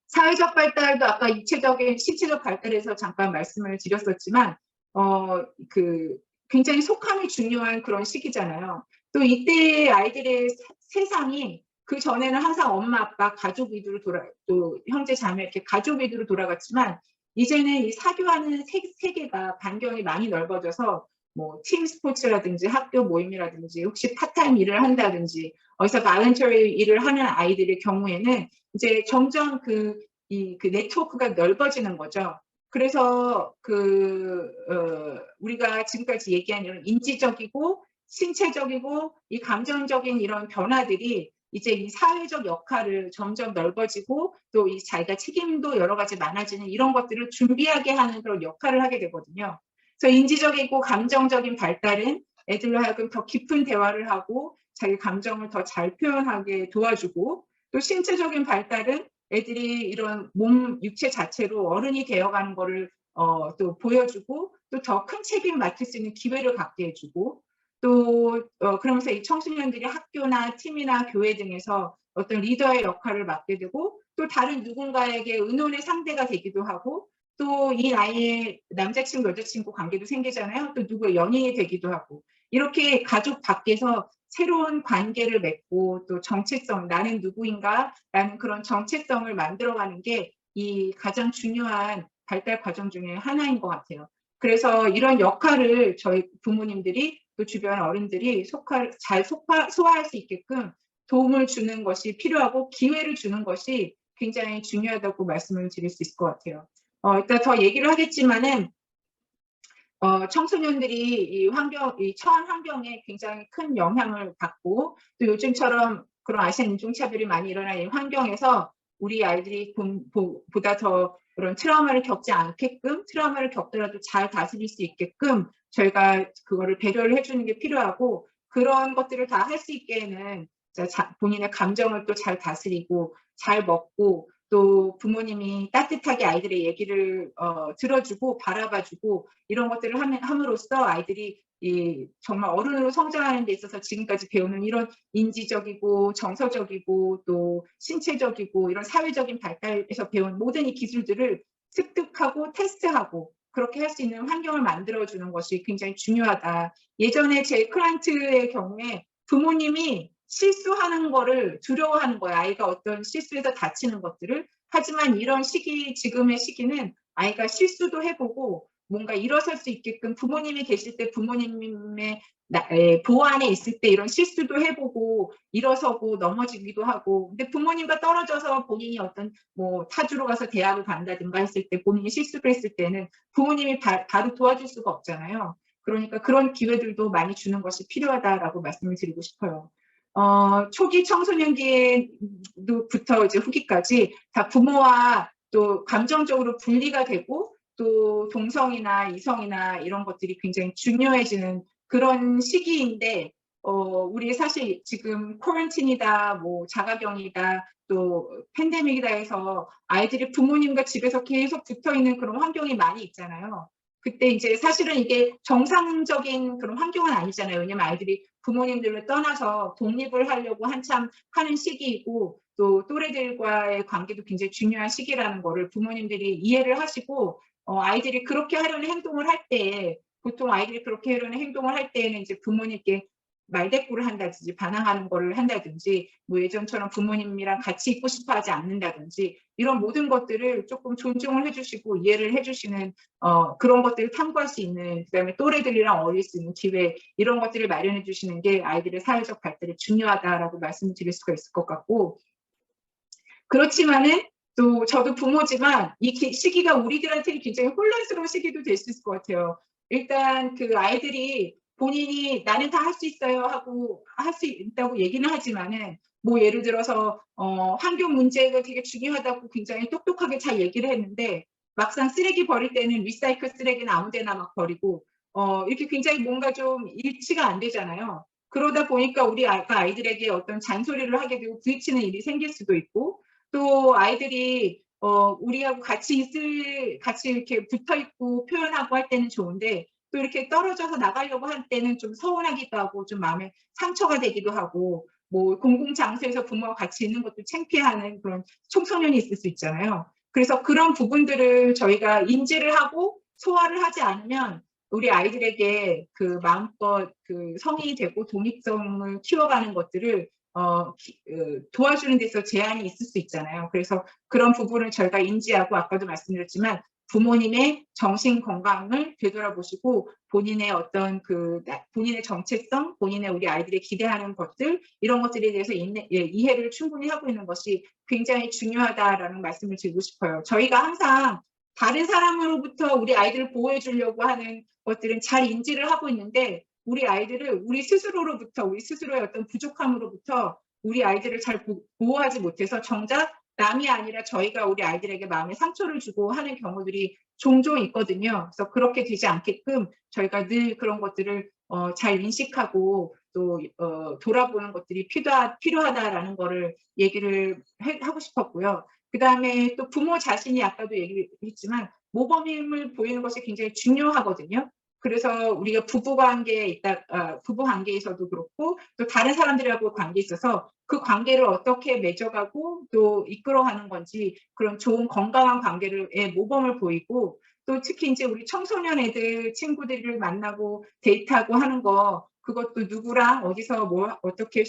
사회적 발달도 아까 육체적인 신체적 발달에서 잠깐 말씀을 드렸었지만 굉장히 속함이 중요한 그런 시기잖아요. 또 이때 아이들의 세상이 그 전에는 항상 엄마 아빠 가족 위주로 또 형제 자매 이렇게 가족 위주로 돌아갔지만 이제는 이 사교하는 세계가 반경이 많이 넓어져서 뭐 팀 스포츠라든지 학교 모임이라든지 혹시 파타임 일을 한다든지 어디서 발런터리 일을 하는 아이들의 경우에는 이제 점점 그 네트워크가 넓어지는 거죠. 그래서 우리가 지금까지 얘기한 이런 인지적이고 신체적이고 이 감정적인 이런 변화들이 이제 이 사회적 역할을 점점 넓어지고 또 이 자기가 책임도 여러 가지 많아지는 이런 것들을 준비하게 하는 그런 역할을 하게 되거든요. 그래서 인지적이고 감정적인 발달은 애들로 하여금 더 깊은 대화를 하고 자기 감정을 더 잘 표현하게 도와주고 또 신체적인 발달은 애들이 이런 육체 자체로 어른이 되어가는 거를 또 보여주고 또 더 큰 책임 맡을 수 있는 기회를 갖게 해주고 또 그러면서 이 청소년들이 학교나 팀이나 교회 등에서 어떤 리더의 역할을 맡게 되고 또 다른 누군가에게 의논의 상대가 되기도 하고 또 이 나이에 남자친구 여자친구 관계도 생기잖아요. 또 누구의 연인이 되기도 하고 이렇게 가족 밖에서 새로운 관계를 맺고 또 정체성 나는 누구인가 라는 그런 정체성을 만들어가는 게 이 가장 중요한 발달 과정 중에 하나인 것 같아요. 그래서 이런 역할을 저희 부모님들이 또 주변 어른들이 잘 소화할 수 있게끔 도움을 주는 것이 필요하고 기회를 주는 것이 굉장히 중요하다고 말씀을 드릴 수 있을 것 같아요. 일단 더 얘기를 하겠지만은 청소년들이 이 처한 환경에 굉장히 큰 영향을 받고 또 요즘처럼 그런 아시안 인종차별이 많이 일어나는 이 환경에서 우리 아이들이 보다 더 그런 트라우마를 겪지 않게끔, 트라우마를 겪더라도 잘 다스릴 수 있게끔 저희가 그거를 배려를 해주는 게 필요하고, 그런 것들을 다 할 수 있게는 본인의 감정을 또 잘 다스리고 잘 먹고, 또 부모님이 따뜻하게 아이들의 얘기를 들어주고 바라봐주고 이런 것들을 함으로써 아이들이 정말 어른으로 성장하는 데 있어서 지금까지 배우는 이런 인지적이고 정서적이고 또 신체적이고 이런 사회적인 발달에서 배운 모든 이 기술들을 습득하고 테스트하고 그렇게 할 수 있는 환경을 만들어주는 것이 굉장히 중요하다. 예전에 제 클라이언트의 경우에 부모님이 실수하는 거를 두려워하는 거예요. 아이가 어떤 실수에서 다치는 것들을. 하지만 이런 시기, 지금의 시기는 아이가 실수도 해보고 뭔가 일어설 수 있게끔 부모님이 계실 때 부모님의 보호 안에 있을 때 이런 실수도 해보고 일어서고 넘어지기도 하고, 근데 부모님과 떨어져서 본인이 어떤 뭐 타주로 가서 대학을 간다든가 했을 때 본인이 실수를 했을 때는 부모님이 바로 도와줄 수가 없잖아요. 그러니까 그런 기회들도 많이 주는 것이 필요하다라고 말씀을 드리고 싶어요. 초기 청소년기부터 이제 후기까지 다 부모와 또 감정적으로 분리가 되고 또 동성이나 이성이나 이런 것들이 굉장히 중요해지는 그런 시기인데, 우리 사실 지금 코런틴이다, 뭐 자가격리다, 또 팬데믹이다 해서 아이들이 부모님과 집에서 계속 붙어 있는 그런 환경이 많이 있잖아요. 그때 이제 사실은 이게 정상적인 그런 환경은 아니잖아요. 왜냐면 아이들이 부모님들을 떠나서 독립을 하려고 한참 하는 시기이고 또 또래들과의 관계도 굉장히 중요한 시기라는 거를 부모님들이 이해를 하시고, 아이들이 그렇게 하려는 행동을 할 때, 보통 아이들이 그렇게 하려는 행동을 할 때에는 이제 부모님께 말대꾸를 한다든지 반항하는 거를 한다든지 뭐 예전처럼 부모님이랑 같이 있고 싶어 하지 않는다든지 이런 모든 것들을 조금 존중을 해주시고 이해를 해주시는 그런 것들을 탐구할 수 있는, 그다음에 또래들이랑 어울릴 수 있는 기회, 이런 것들을 마련해 주시는 게 아이들의 사회적 발달에 중요하다라고 말씀을 드릴 수가 있을 것 같고, 그렇지만은 또 저도 부모지만 이 시기가 우리들한테는 굉장히 혼란스러운 시기도 될 수 있을 것 같아요. 일단 그 아이들이 본인이 나는 다 할 수 있어요 하고 할 수 있다고 얘기는 하지만은 뭐 예를 들어서 환경 문제가 되게 중요하다고 굉장히 똑똑하게 잘 얘기를 했는데 막상 쓰레기 버릴 때는 리사이클 쓰레기는 아무 데나 막 버리고 이렇게 굉장히 뭔가 좀 일치가 안 되잖아요. 그러다 보니까 우리 아이들에게 어떤 잔소리를 하게 되고 부딪히는 일이 생길 수도 있고, 또 아이들이 우리하고 같이 이렇게 붙어 있고 표현하고 할 때는 좋은데 또 이렇게 떨어져서 나가려고 할 때는 좀 서운하기도 하고 좀 마음에 상처가 되기도 하고, 뭐 공공장소에서 부모와 같이 있는 것도 창피해하는 그런 청소년이 있을 수 있잖아요. 그래서 그런 부분들을 저희가 인지를 하고 소화를 하지 않으면 우리 아이들에게 그 마음껏 그 성인이 되고 독립성을 키워가는 것들을 도와주는 데서 제한이 있을 수 있잖아요. 그래서 그런 부분을 저희가 인지하고 아까도 말씀드렸지만 부모님의 정신 건강을 되돌아보시고 본인의 어떤 본인의 정체성, 본인의 우리 아이들이 기대하는 것들, 이런 것들에 대해서 이해를 충분히 하고 있는 것이 굉장히 중요하다라는 말씀을 드리고 싶어요. 저희가 항상 다른 사람으로부터 우리 아이들을 보호해 주려고 하는 것들은 잘 인지를 하고 있는데 우리 아이들을 우리 스스로로부터, 우리 스스로의 어떤 부족함으로부터 우리 아이들을 잘 보호하지 못해서 정작 남이 아니라 저희가 우리 아이들에게 마음에 상처를 주고 하는 경우들이 종종 있거든요. 그래서 그렇게 되지 않게끔 저희가 늘 그런 것들을 잘 인식하고 또 돌아보는 것들이 필요하다라는 거를 얘기를 하고 싶었고요. 그 다음에 또 부모 자신이 아까도 얘기했지만 모범임을 보이는 것이 굉장히 중요하거든요. 그래서 우리가 부부 관계에서도 그렇고 또 다른 사람들하고 관계에 있어서 그 관계를 어떻게 맺어가고 또 이끌어가는 건지 그런 좋은 건강한 관계의 모범을 보이고, 또 특히 이제 우리 청소년 애들 친구들을 만나고 데이트하고 하는 거, 그것도 누구랑 어디서 뭐 어떻게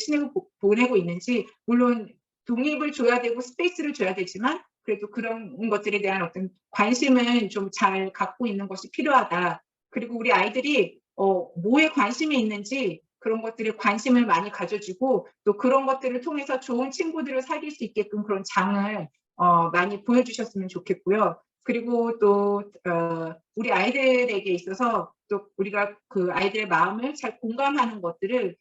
보내고 있는지 물론 독립을 줘야 되고 스페이스를 줘야 되지만 그래도 그런 것들에 대한 어떤 관심은 좀 잘 갖고 있는 것이 필요하다. 그리고 우리 아이들이 뭐에 관심이 있는지 그런 것들에 관심을 많이 가져주고 또 그런 것들을 통해서 좋은 친구들을 사귈 수 있게끔 그런 장을 많이 보여주셨으면 좋겠고요. 그리고 또 우리 아이들에게 있어서 또 우리가 그 아이들의 마음을 잘 공감하는 것들을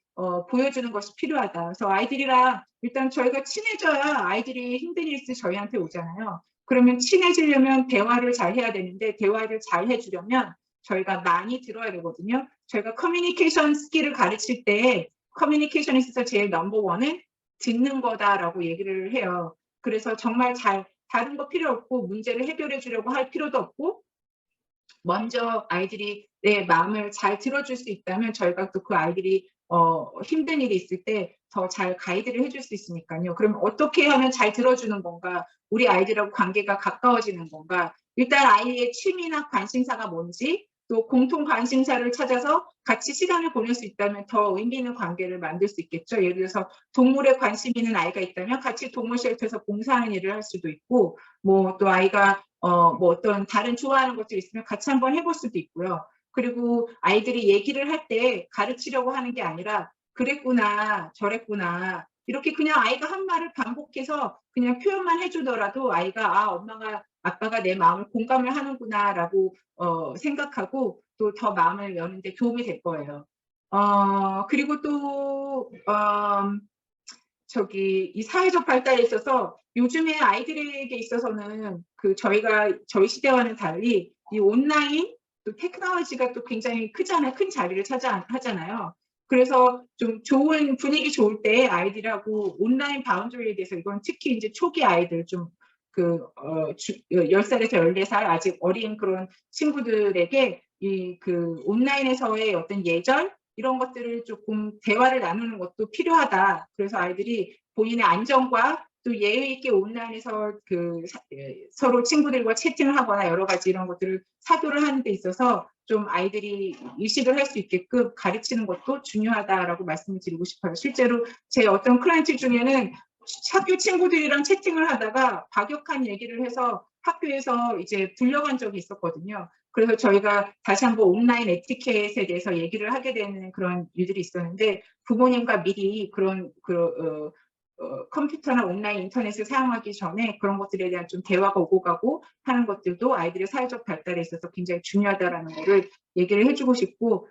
보여주는 것이 필요하다. 그래서 아이들이랑 일단 저희가 친해져야 아이들이 힘든 일 있을 때 저희한테 오잖아요. 그러면 친해지려면 대화를 잘 해야 되는데 대화를 잘 해주려면 저희가 많이 들어야 되거든요. 저희가 커뮤니케이션 스킬을 가르칠 때 커뮤니케이션에 있어서 제일 넘버원은 듣는 거다라고 얘기를 해요. 그래서 정말 잘 다른 거 필요 없고 문제를 해결해 주려고 할 필요도 없고 먼저 아이들이 내 마음을 잘 들어줄 수 있다면 저희가 또 그 아이들이 힘든 일이 있을 때 더 잘 가이드를 해줄 수 있으니까요. 그럼 어떻게 하면 잘 들어주는 건가? 우리 아이들하고 관계가 가까워지는 건가? 일단 아이의 취미나 관심사가 뭔지 또 공통 관심사를 찾아서 같이 시간을 보낼 수 있다면 더 의미 있는 관계를 만들 수 있겠죠. 예를 들어서 동물에 관심 있는 아이가 있다면 같이 동물 쉘터에서 봉사하는 일을 할 수도 있고 뭐 또 아이가 뭐 어떤 다른 좋아하는 것들이 있으면 같이 한번 해볼 수도 있고요. 그리고 아이들이 얘기를 할 때 가르치려고 하는 게 아니라 그랬구나, 저랬구나. 이렇게 그냥 아이가 한 말을 반복해서 그냥 표현만 해주더라도 아이가 아, 엄마가, 아빠가 내 마음을 공감을 하는구나라고 생각하고 또 더 마음을 여는데 도움이 될 거예요. 그리고 또, 이 사회적 발달에 있어서 요즘에 아이들에게 있어서는 저희 시대와는 달리 이 온라인 또 테크놀로지가 또 굉장히 큰 자리를 하잖아요. 그래서 좀 좋은 분위기 좋을 때 아이들하고 온라인 바운더리에 대해서 이건 특히 이제 초기 아이들 좀 10살에서 14살 아직 어린 그런 친구들에게 온라인에서의 어떤 예절 이런 것들을 조금 대화를 나누는 것도 필요하다. 그래서 아이들이 본인의 안전과 또 예의 있게 온라인에서 서로 친구들과 채팅을 하거나 여러 가지 이런 것들을 사도를 하는 데 있어서 좀 아이들이 의식을 할 수 있게끔 가르치는 것도 중요하다라고 말씀을 드리고 싶어요. 실제로 제 어떤 클라이언트 중에는 학교 친구들이랑 채팅을 하다가 과격한 얘기를 해서 학교에서 이제 불려간 적이 있었거든요. 그래서 저희가 다시 한번 온라인 에티켓에 대해서 얘기를 하게 되는 그런 일들이 있었는데 부모님과 미리 컴퓨터나 온라인 인터넷을 사용하기 전에 그런 것들에 대한 좀 대화가 오고 가고 하는 것들도 아이들의 사회적 발달에 있어서 굉장히 중요하다라는 거를 얘기를 해주고 싶고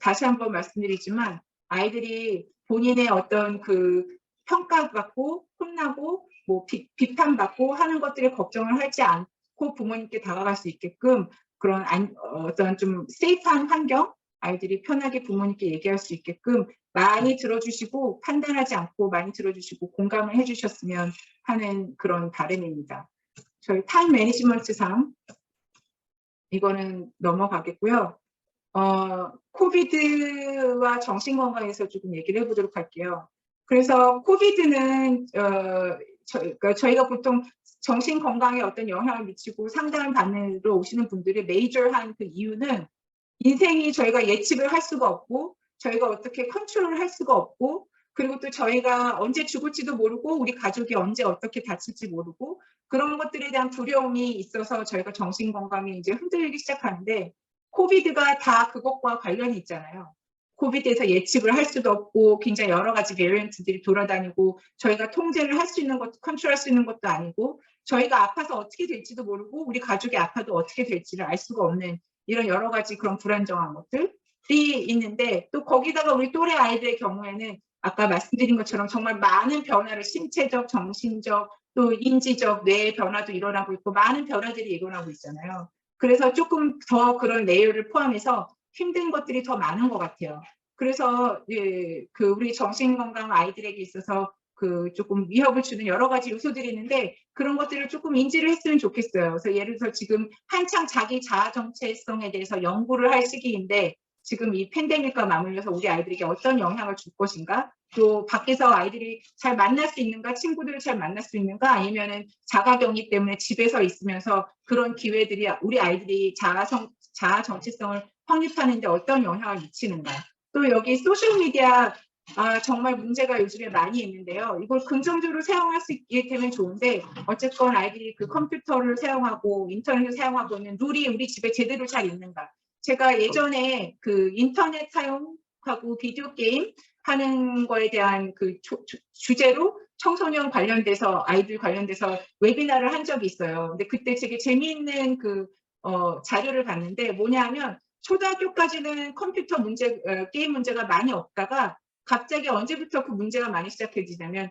다시 한번 말씀드리지만 아이들이 본인의 어떤 평가받고 혼나고 뭐 비판받고 하는 것들에 걱정을 하지 않고 부모님께 다가갈 수 있게끔 그런 어떤 좀 세이프한 환경 아이들이 편하게 부모님께 얘기할 수 있게끔 많이 들어주시고 판단하지 않고 많이 들어주시고 공감을 해주셨으면 하는 그런 바람입니다. 저희 타임 매니지먼트 3 이거는 넘어가겠고요. 코비드와 정신건강에서 조금 얘기를 해보도록 할게요. 그래서 코비드는 저희가 보통 정신건강에 어떤 영향을 미치고 상담을 받으러 오시는 분들이 메이저한 그 이유는 인생이 저희가 예측을 할 수가 없고 저희가 어떻게 컨트롤을 할 수가 없고 그리고 또 저희가 언제 죽을지도 모르고 우리 가족이 언제 어떻게 다칠지 모르고 그런 것들에 대한 두려움이 있어서 저희가 정신건강이 이제 흔들리기 시작하는데 코비드가 다 그것과 관련이 있잖아요. 코비드에서 예측을 할 수도 없고 굉장히 여러 가지 베리언트들이 돌아다니고 저희가 통제를 할 수 있는 것도 컨트롤할 수 있는 것도 아니고 저희가 아파서 어떻게 될지도 모르고 우리 가족이 아파도 어떻게 될지를 알 수가 없는 이런 여러 가지 그런 불안정한 것들이 있는데 또 거기다가 우리 또래 아이들의 경우에는 아까 말씀드린 것처럼 정말 많은 변화를 신체적, 정신적, 또 인지적, 뇌의 변화도 일어나고 있고 많은 변화들이 일어나고 있잖아요. 그래서 조금 더 그런 레이어를 포함해서 힘든 것들이 더 많은 것 같아요. 그래서 우리 정신건강 아이들에게 있어서 조금 위협을 주는 여러 가지 요소들이 있는데 그런 것들을 조금 인지를 했으면 좋겠어요. 그래서 예를 들어서 지금 한창 자기 자아 정체성에 대해서 연구를 할 시기인데 지금 이 팬데믹과 맞물려서 우리 아이들에게 어떤 영향을 줄 것인가 또 밖에서 아이들이 잘 만날 수 있는가 친구들을 잘 만날 수 있는가 아니면은 자가격리 때문에 집에서 있으면서 그런 기회들이 우리 아이들이 자아 정체성을 확립하는 데 어떤 영향을 미치는가 또 여기 소셜미디어 정말 문제가 요즘에 많이 있는데요. 이걸 긍정적으로 사용할 수 있게 되면 좋은데 어쨌건 아이들이 컴퓨터를 사용하고 인터넷을 사용하고 있는 룰이 우리 집에 제대로 잘 있는가. 제가 예전에 인터넷 사용하고 비디오 게임 하는 거에 대한 주제로 청소년 관련돼서 아이들 관련돼서 웨비나를 한 적이 있어요. 근데 그때 되게 재미있는 자료를 봤는데 뭐냐면 초등학교까지는 컴퓨터 문제, 게임 문제가 많이 없다가 갑자기 언제부터 그 문제가 많이 시작해지냐면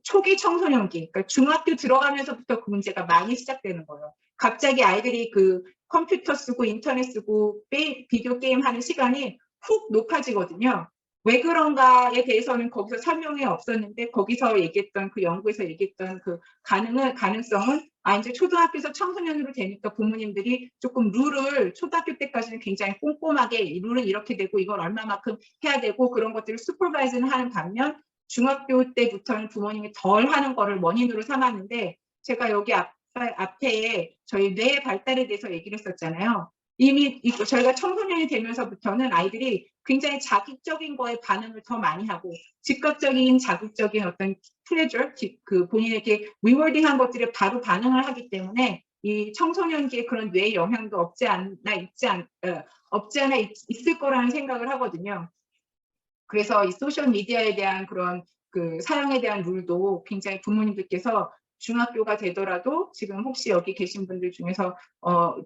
초기 청소년기, 그러니까 중학교 들어가면서부터 그 문제가 많이 시작되는 거예요. 갑자기 아이들이 그 컴퓨터 쓰고 인터넷 쓰고 비디오 게임 하는 시간이 훅 높아지거든요. 왜 그런가에 대해서는 거기서 설명이 없었는데 거기서 얘기했던 그 연구에서 얘기했던 그 가능성은 이제 초등학교에서 청소년으로 되니까 부모님들이 조금 룰을 초등학교 때까지는 굉장히 꼼꼼하게 룰은 이렇게 되고 이걸 얼마만큼 해야 되고 그런 것들을 슈퍼바이즈는 하는 반면 중학교 때부터는 부모님이 덜 하는 거를 원인으로 삼았는데 제가 여기 앞에 저희 뇌 발달에 대해서 얘기를 했었잖아요. 이미 저희가 청소년이 되면서부터는 아이들이 굉장히 자극적인 거에 반응을 더 많이 하고 즉각적인 자극적인 어떤 플레저, 그 본인에게 리워딩한 것들에 바로 반응을 하기 때문에 이 청소년기에 그런 뇌 영향도 없지 않아 있을 거라는 생각을 하거든요. 그래서 이 소셜 미디어에 대한 그런 그 사용에 대한 룰도 굉장히 부모님들께서 중학교가 되더라도 지금 혹시 여기 계신 분들 중에서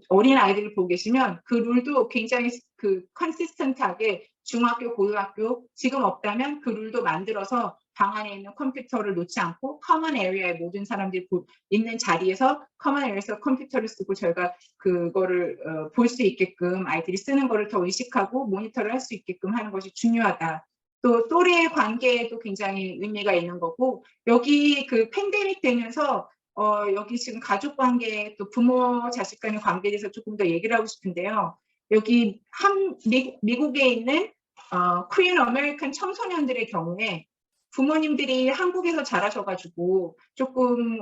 어린 아이들을 보고 계시면 그 룰도 굉장히 그 컨시스턴트하게 중학교, 고등학교 지금 없다면 그 룰도 만들어서 방 안에 있는 컴퓨터를 놓지 않고 커먼 에리아에 모든 사람들이 있는 자리에서 커먼 에리아에서 컴퓨터를 쓰고 저희가 그거를 볼 수 있게끔 아이들이 쓰는 거를 더 의식하고 모니터를 할 수 있게끔 하는 것이 중요하다. 또 또래 관계에도 굉장히 의미가 있는 거고 여기 그 팬데믹 되면서 여기 지금 가족 관계 또 부모 자식 간의 관계에 대해서 조금 더 얘기를 하고 싶은데요. 여기 미국에 있는 코리안 아메리칸 청소년들의 경우에 부모님들이 한국에서 자라셔가지고 조금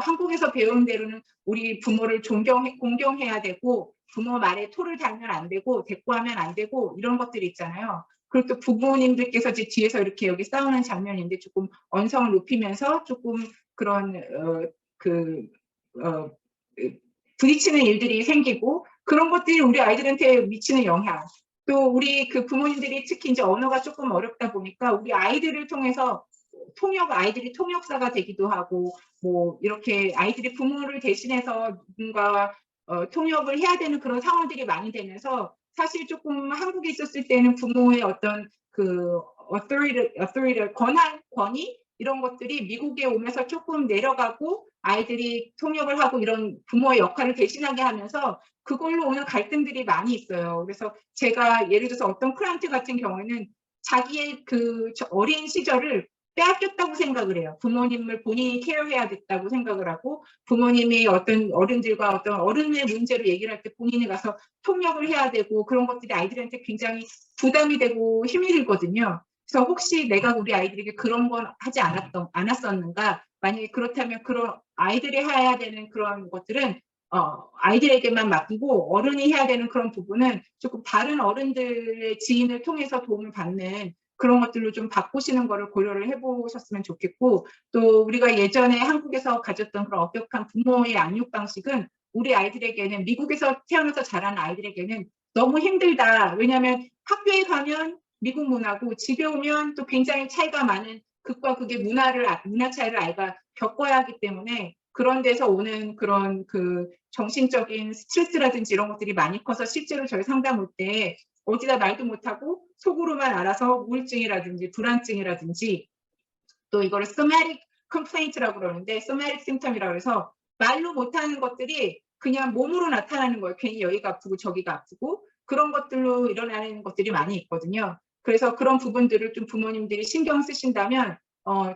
한국에서 배운 대로는 우리 부모를 공경해야 되고 부모 말에 토를 달면 안 되고 대꾸하면 안 되고 이런 것들이 있잖아요. 그리고 또 부모님들께서 이제 뒤에서 이렇게 여기 싸우는 장면인데 조금 언성을 높이면서 조금 그런 부딪히는 일들이 생기고 그런 것들이 우리 아이들한테 미치는 영향. 또 우리 그 부모님들이 특히 이제 언어가 조금 어렵다 보니까 우리 아이들을 통해서 아이들이 통역사가 되기도 하고 뭐 이렇게 아이들이 부모를 대신해서 누군가 통역을 해야 되는 그런 상황들이 많이 되면서 사실 조금 한국에 있었을 때는 부모의 어떤 그 authority, 권위 이런 것들이 미국에 오면서 조금 내려가고 아이들이 통역을 하고 이런 부모의 역할을 대신하게 하면서 그걸로 오는 갈등들이 많이 있어요. 그래서 제가 예를 들어서 어떤 클라이언트 같은 경우에는 자기의 그 어린 시절을 빼앗겼다고 생각을 해요. 부모님을 본인이 케어해야 됐다고 생각을 하고 부모님이 어떤 어른들과 어떤 어른의 문제로 얘기를 할 때 본인이 가서 통역을 해야 되고 그런 것들이 아이들한테 굉장히 부담이 되고 힘이 들거든요. 그래서 혹시 내가 우리 아이들에게 그런 건 하지 않았었는가? 만약에 그렇다면 그런 아이들이 해야 되는 그런 것들은 아이들에게만 맡기고 어른이 해야 되는 그런 부분은 조금 다른 어른들의 지인을 통해서 도움을 받는 그런 것들로 좀 바꾸시는 거를 고려를 해보셨으면 좋겠고 또 우리가 예전에 한국에서 가졌던 그런 엄격한 부모의 양육 방식은 우리 아이들에게는 미국에서 태어나서 자란 아이들에게는 너무 힘들다. 왜냐하면 학교에 가면 미국 문화고 집에 오면 또 굉장히 차이가 많은 극과 극의 문화 차이를 아이가 겪어야 하기 때문에 그런 데서 오는 그런 그 정신적인 스트레스라든지 이런 것들이 많이 커서 실제로 저희 상담 올 때 어디다 말도 못하고 속으로만 알아서 우울증이라든지 불안증이라든지 또 이거를 somatic complaint라고 그러는데 somatic symptom이라고 해서 말로 못하는 것들이 그냥 몸으로 나타나는 거예요. 괜히 여기가 아프고 저기가 아프고 그런 것들로 일어나는 것들이 많이 있거든요. 그래서 그런 부분들을 좀 부모님들이 신경 쓰신다면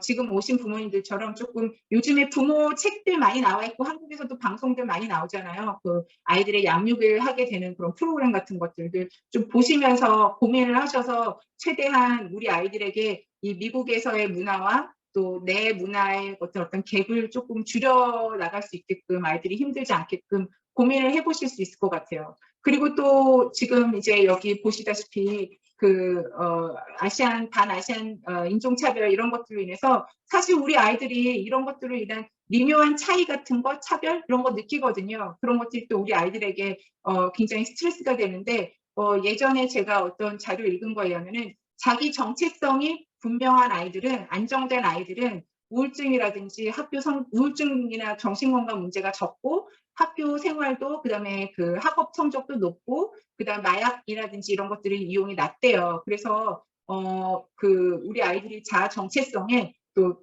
지금 오신 부모님들처럼 조금 요즘에 부모 책들 많이 나와 있고 한국에서도 방송들 많이 나오잖아요. 그 아이들의 양육을 하게 되는 그런 프로그램 같은 것들을 좀 보시면서 고민을 하셔서 최대한 우리 아이들에게 이 미국에서의 문화와 또 내 문화의 어떤 갭을 조금 줄여 나갈 수 있게끔 아이들이 힘들지 않게끔 고민을 해보실 수 있을 것 같아요. 그리고 또 지금 이제 여기 보시다시피 그 반아시안 인종차별 이런 것들로 인해서 사실 우리 아이들이 이런 것들로 인한 미묘한 차이 같은 거, 차별 이런 거 느끼거든요. 그런 것들이 또 우리 아이들에게 굉장히 스트레스가 되는데 예전에 제가 어떤 자료 읽은 거에 의하면은 자기 정체성이 분명한 아이들은 안정된 아이들은 우울증이라든지 우울증이나 정신건강 문제가 적고 학교 생활도 그다음에 그 학업 성적도 높고 그다음 마약이라든지 이런 것들이 이용이 낮대요. 그래서 우리 아이들이 자아 정체성에 또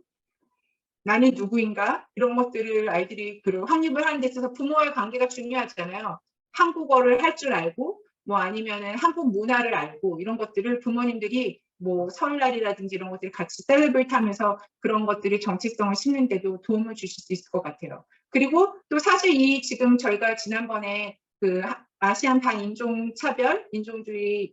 나는 누구인가 이런 것들을 아이들이 그 확립을 하는 데 있어서 부모와의 관계가 중요하잖아요. 한국어를 할 줄 알고 뭐 아니면은 한국 문화를 알고 이런 것들을 부모님들이 뭐 설날이라든지 이런 것들을 같이 셀레브레이트 하면서 그런 것들이 정체성을 심는 데도 도움을 주실 수 있을 것 같아요. 그리고 또 사실 이 지금 저희가 지난번에 그 아시안 반인종 차별, 인종주의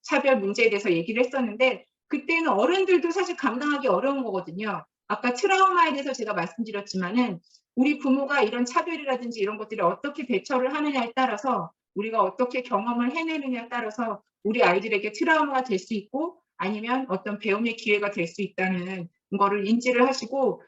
차별 문제에 대해서 얘기를 했었는데 그때는 어른들도 사실 감당하기 어려운 거거든요. 아까 트라우마에 대해서 제가 말씀드렸지만은 우리 부모가 이런 차별이라든지 이런 것들을 어떻게 대처를 하느냐에 따라서 우리가 어떻게 경험을 해내느냐에 따라서 우리 아이들에게 트라우마가 될 수 있고 아니면 어떤 배움의 기회가 될 수 있다는 거를 인지를 하시고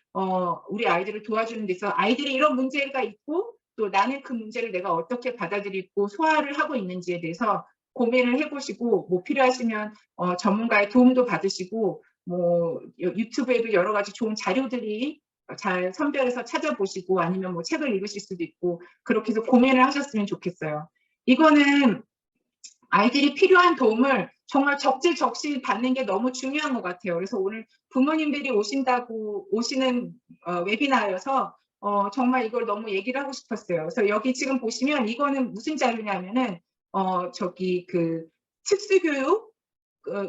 우리 아이들을 도와주는 데서 아이들이 이런 문제가 있고 또 나는 그 문제를 내가 어떻게 받아들이고 소화를 하고 있는지에 대해서 고민을 해보시고 뭐 필요하시면 전문가의 도움도 받으시고 뭐 유튜브에도 여러 가지 좋은 자료들이 잘 선별해서 찾아보시고 아니면 뭐 책을 읽으실 수도 있고 그렇게 해서 고민을 하셨으면 좋겠어요. 이거는 아이들이 필요한 도움을 정말 적실적실 받는 게 너무 중요한 것 같아요. 그래서 오늘 부모님들이 오시는 웨비나여서 정말 이걸 너무 얘기를 하고 싶었어요. 그래서 여기 지금 보시면 이거는 무슨 자료냐면은 저기 그 특수교육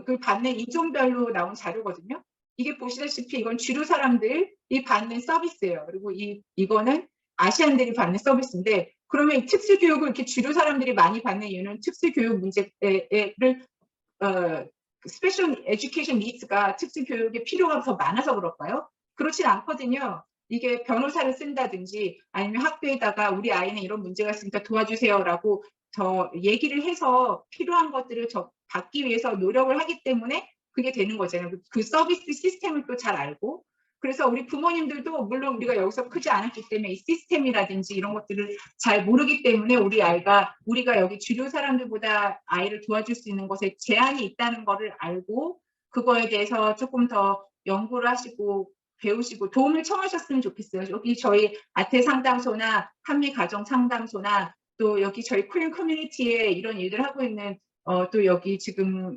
그 받는 인종별로 나온 자료거든요. 이게 보시다시피 이건 주류 사람들이 받는 서비스예요. 그리고 이거는 아시안들이 받는 서비스인데 그러면 특수교육을 이렇게 주류 사람들이 많이 받는 이유는 특수교육 문제를 스페셜 에듀케이션 니드가 특수교육의 필요가 더 많아서 그럴까요? 그렇진 않거든요. 이게 변호사를 쓴다든지 아니면 학교에다가 우리 아이는 이런 문제가 있으니까 도와주세요라고 더 얘기를 해서 필요한 것들을 받기 위해서 노력을 하기 때문에 그게 되는 거잖아요. 그 서비스 시스템을 또 잘 알고 그래서 우리 부모님들도 물론 우리가 여기서 크지 않았기 때문에 이 시스템이라든지 이런 것들을 잘 모르기 때문에 우리가 여기 주류 사람들보다 아이를 도와줄 수 있는 것에 제한이 있다는 거를 알고 그거에 대해서 조금 더 연구를 하시고 배우시고 도움을 청하셨으면 좋겠어요. 여기 저희 아태 상담소나 한미 가정 상담소나 또 여기 저희 코리안 커뮤니티에 이런 일들 하고 있는 또 여기 지금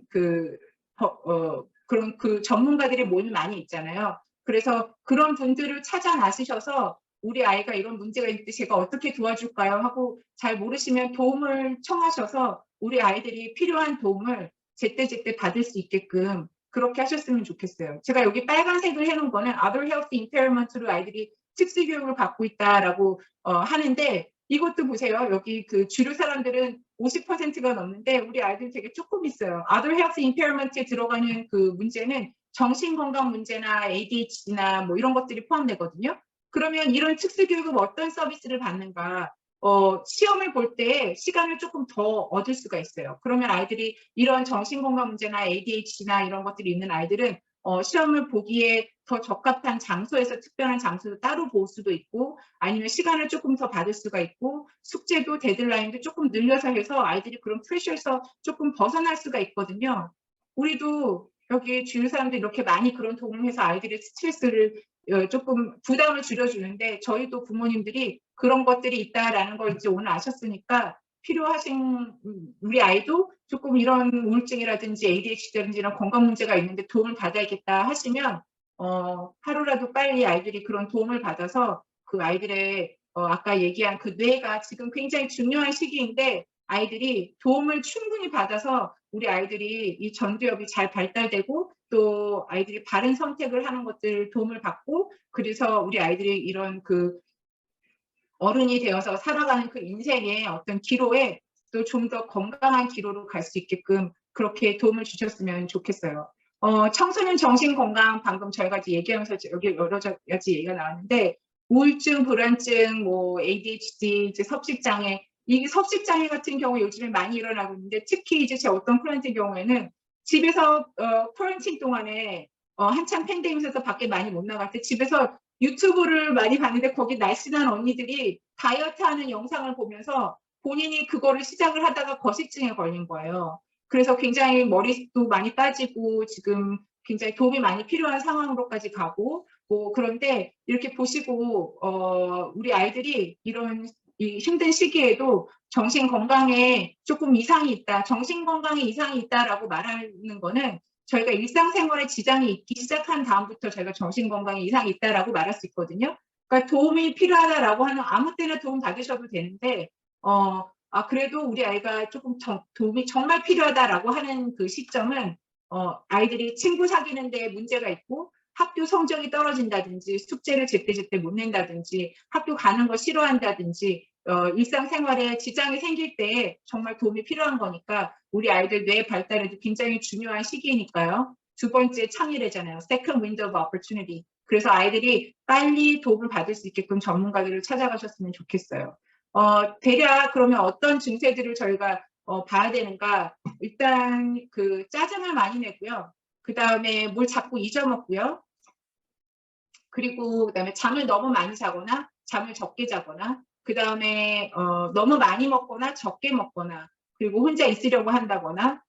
그런 그 전문가들이 모임이 많이 있잖아요. 그래서 그런 분들을 찾아 나서셔서 우리 아이가 이런 문제가 있는데 제가 어떻게 도와줄까요? 하고 잘 모르시면 도움을 청하셔서 우리 아이들이 필요한 도움을 제때제때 받을 수 있게끔 그렇게 하셨으면 좋겠어요. 제가 여기 빨간색을 해놓은 거는 other health impairment로 아이들이 특수교육을 받고 있다라고 하는데 이것도 보세요. 여기 그 주류 사람들은 50%가 넘는데 우리 아이들 되게 조금 있어요. other health impairment에 들어가는 그 문제는 정신건강 문제나 ADHD나 뭐 이런 것들이 포함되거든요. 그러면 이런 특수교육은 어떤 서비스를 받는가? 시험을 볼 때 시간을 조금 더 얻을 수가 있어요. 그러면 아이들이 이런 정신건강 문제나 ADHD나 이런 것들이 있는 아이들은 시험을 보기에 더 적합한 장소에서 특별한 장소를 따로 볼 수도 있고 아니면 시간을 조금 더 받을 수가 있고 숙제도 데드라인도 조금 늘려서 해서 아이들이 그런 프레셔에서 조금 벗어날 수가 있거든요. 우리도 여기 주위 사람들이 이렇게 많이 그런 도움을 해서 아이들의 스트레스를 조금 부담을 줄여주는데 저희도 부모님들이 그런 것들이 있다라는 걸 이제 오늘 아셨으니까 필요하신 우리 아이도 조금 이런 우울증이라든지 ADHD라든지 이런 건강 문제가 있는데 도움을 받아야겠다 하시면 하루라도 빨리 아이들이 그런 도움을 받아서 그 아이들의 아까 얘기한 그 뇌가 지금 굉장히 중요한 시기인데 아이들이 도움을 충분히 받아서 우리 아이들이 이 전두엽이 잘 발달되고 또 아이들이 바른 선택을 하는 것들 도움을 받고 그래서 우리 아이들이 이런 그 어른이 되어서 살아가는 그 인생의 어떤 기로에 또 좀 더 건강한 기로로 갈 수 있게끔 그렇게 도움을 주셨으면 좋겠어요. 청소년 정신건강 방금 저희가 얘기하면서 여기 여러 가지 얘기가 나왔는데 우울증, 불안증, 뭐 ADHD, 이제 섭식장애 이 섭식장애 같은 경우 요즘에 많이 일어나고 있는데 특히 이제 제 어떤 클라이언트 경우에는 집에서 쿼런틴 동안에 한창 팬데믹에서 밖에 많이 못 나갈 때 집에서 유튜브를 많이 봤는데 거기 날씬한 언니들이 다이어트하는 영상을 보면서 본인이 그거를 시작을 하다가 거식증에 걸린 거예요. 그래서 굉장히 머리도 많이 빠지고 지금 굉장히 도움이 많이 필요한 상황으로까지 가고 뭐 그런데 이렇게 보시고 우리 아이들이 이런 이 힘든 시기에도 정신 건강에 조금 이상이 있다, 정신 건강에 이상이 있다라고 말하는 거는 저희가 일상생활에 지장이 있기 시작한 다음부터 저희가 정신건강에 이상이 있다라고 말할 수 있거든요. 그러니까 도움이 필요하다라고 하는 아무 때나 도움 받으셔도 되는데 그래도 우리 아이가 조금 도움이 정말 필요하다라고 하는 그 시점은 아이들이 친구 사귀는 데 문제가 있고 학교 성적이 떨어진다든지 숙제를 제때제때 못 낸다든지 학교 가는 거 싫어한다든지 일상생활에 지장이 생길 때 정말 도움이 필요한 거니까 우리 아이들 뇌 발달에도 굉장히 중요한 시기니까요. 두 번째 창의래잖아요. Second window of opportunity. 그래서 아이들이 빨리 도움을 받을 수 있게끔 전문가들을 찾아가셨으면 좋겠어요. 대략 그러면 어떤 증세들을 저희가 봐야 되는가? 일단 그 짜증을 많이 내고요. 그 다음에 뭘 자꾸 잊어먹고요. 그리고 그다음에 잠을 너무 많이 자거나 잠을 적게 자거나 그 다음에 너무 많이 먹거나 적게 먹거나 그리고 혼자 있으려고 한다거나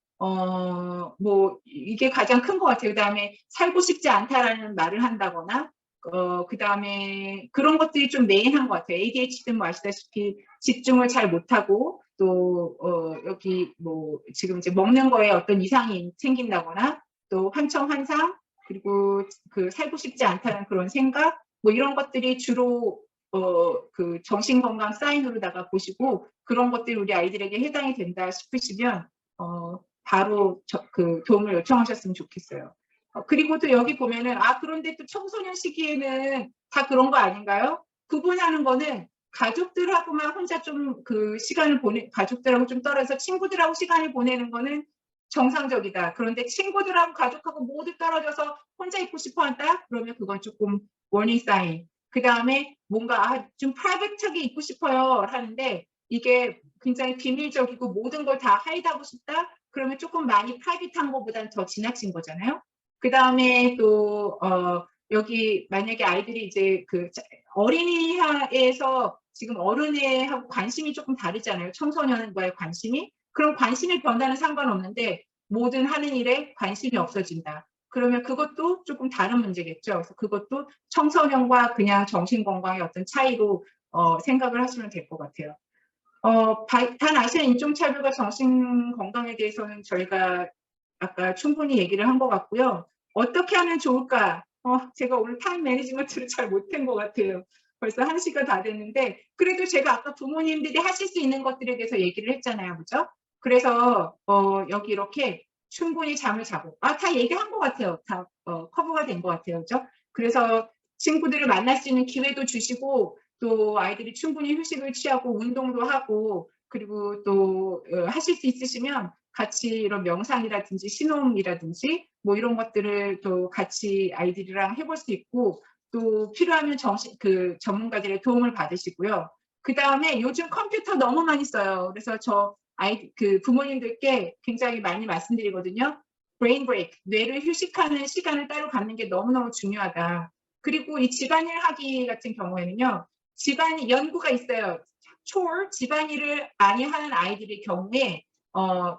뭐 이게 가장 큰 것 같아요. 그 다음에 살고 싶지 않다라는 말을 한다거나 그 다음에 그런 것들이 좀 메인한 것 같아요. ADHD는 뭐 아시다시피 집중을 잘 못하고 또 여기 뭐 지금 이제 먹는 거에 어떤 이상이 생긴다거나 또 환청환상 그리고 그 살고 싶지 않다는 그런 생각 뭐 이런 것들이 주로 그 정신건강 사인으로다가 보시고 그런 것들이 우리 아이들에게 해당이 된다 싶으시면 바로 그 도움을 요청하셨으면 좋겠어요. 그리고 또 여기 보면은 그런데 또 청소년 시기에는 다 그런 거 아닌가요? 구분하는 거는 가족들하고만 혼자 좀 그 시간을 가족들하고 좀 떨어져서 친구들하고 시간을 보내는 거는 정상적이다. 그런데 친구들하고 가족하고 모두 떨어져서 혼자 있고 싶어 한다? 그러면 그건 조금 워닝 사인. 그 다음에 뭔가 좀 프라이빗하게 있고 싶어요 하는데 이게 굉장히 비밀적이고 모든 걸 다 하이드하고 싶다? 그러면 조금 많이 프라이빗한 것보다는 더 지나친 거잖아요. 그 다음에 또 여기 만약에 아이들이 이제 그 어린이에서 지금 어른애하고 관심이 조금 다르잖아요. 청소년과의 관심이. 그럼 관심의 변화는 상관없는데 모든 하는 일에 관심이 없어진다. 그러면 그것도 조금 다른 문제겠죠. 그래서 그것도 청소년과 그냥 정신건강의 어떤 차이로 생각을 하시면 될 것 같아요. 반아시아 인종차별과 정신건강에 대해서는 저희가 아까 충분히 얘기를 한 것 같고요. 어떻게 하면 좋을까? 제가 오늘 타임 매니지먼트를 잘 못한 것 같아요. 벌써 1시가 다 됐는데 그래도 제가 아까 부모님들이 하실 수 있는 것들에 대해서 얘기를 했잖아요. 그죠? 그래서 여기 이렇게 충분히 잠을 자고 다 얘기한 것 같아요. 다 커버가 된 것 같아요. 그죠? 그래서 친구들을 만날 수 있는 기회도 주시고 또 아이들이 충분히 휴식을 취하고 운동도 하고 그리고 또 하실 수 있으시면 같이 이런 명상이라든지 신호음이라든지 뭐 이런 것들을 또 같이 아이들이랑 해볼 수 있고 또 필요하면 그 전문가들의 도움을 받으시고요. 그 다음에 요즘 컴퓨터 너무 많이 써요. 그래서 그 부모님들께 굉장히 많이 말씀드리거든요. 브레인 브레이크, 뇌를 휴식하는 시간을 따로 갖는 게 너무너무 중요하다. 그리고 이 집안일 하기 같은 경우에는요. 연구가 있어요. 집안일을 많이 하는 아이들의 경우에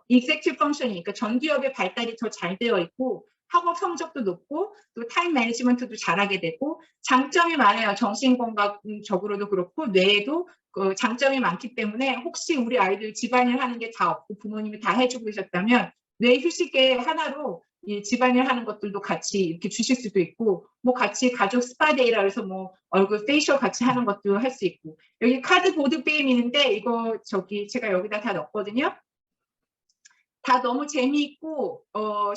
executive functioning, 그러니까 전두엽의 발달이 더 잘 되어 있고 학업 성적도 높고 또 타임 매니지먼트도 잘하게 되고 장점이 많아요. 정신건강적으로도 그렇고 뇌에도 그 장점이 많기 때문에 혹시 우리 아이들 집안일 하는 게 다 없고 부모님이 다 해주고 계셨다면 뇌 휴식의 하나로 이 집안일 하는 것들도 같이 이렇게 주실 수도 있고 뭐 같이 가족 스파데이라 해서 뭐 얼굴 페이셜 같이 하는 것도 할 수 있고 여기 카드 보드 게임 있는데 이거 제가 여기다 다 넣었거든요. 다 너무 재미있고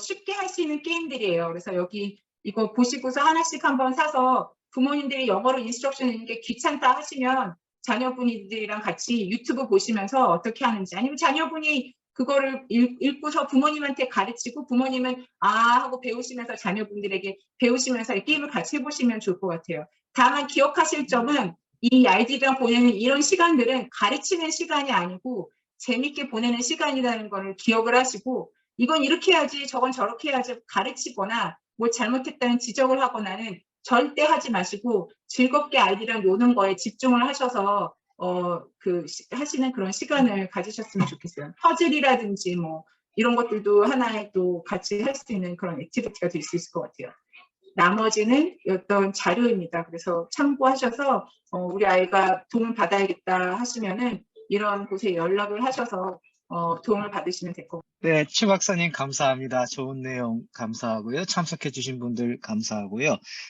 쉽게 할 수 있는 게임들이에요. 그래서 여기 이거 보시고서 하나씩 한번 사서 부모님들이 영어로 인스트럭션 있는 게 귀찮다 하시면 자녀분들이랑 같이 유튜브 보시면서 어떻게 하는지 아니면 자녀분이 그거를 읽고서 부모님한테 가르치고 부모님은 하고 배우시면서 자녀분들에게 배우시면서 이 게임을 같이 해보시면 좋을 것 같아요. 다만 기억하실 점은 이 아이들이랑 보내는 이런 시간들은 가르치는 시간이 아니고 재밌게 보내는 시간이라는 걸 기억을 하시고 이건 이렇게 해야지 저건 저렇게 해야지 가르치거나 뭐 잘못했다는 지적을 하거나는 절대 하지 마시고 즐겁게 아이들이랑 노는 거에 집중을 하셔서 하시는 그런 시간을 가지셨으면 좋겠어요. 퍼즐이라든지 뭐 이런 것들도 하나의 또 같이 할 수 있는 그런 액티비티가 될 수 있을 것 같아요. 나머지는 어떤 자료입니다. 그래서 참고하셔서 우리 아이가 도움을 받아야겠다 하시면은 이런 곳에 연락을 하셔서 도움을 받으시면 될 것 같아요. 네, 최 박사님 감사합니다. 좋은 내용 감사하고요. 참석해 주신 분들 감사하고요.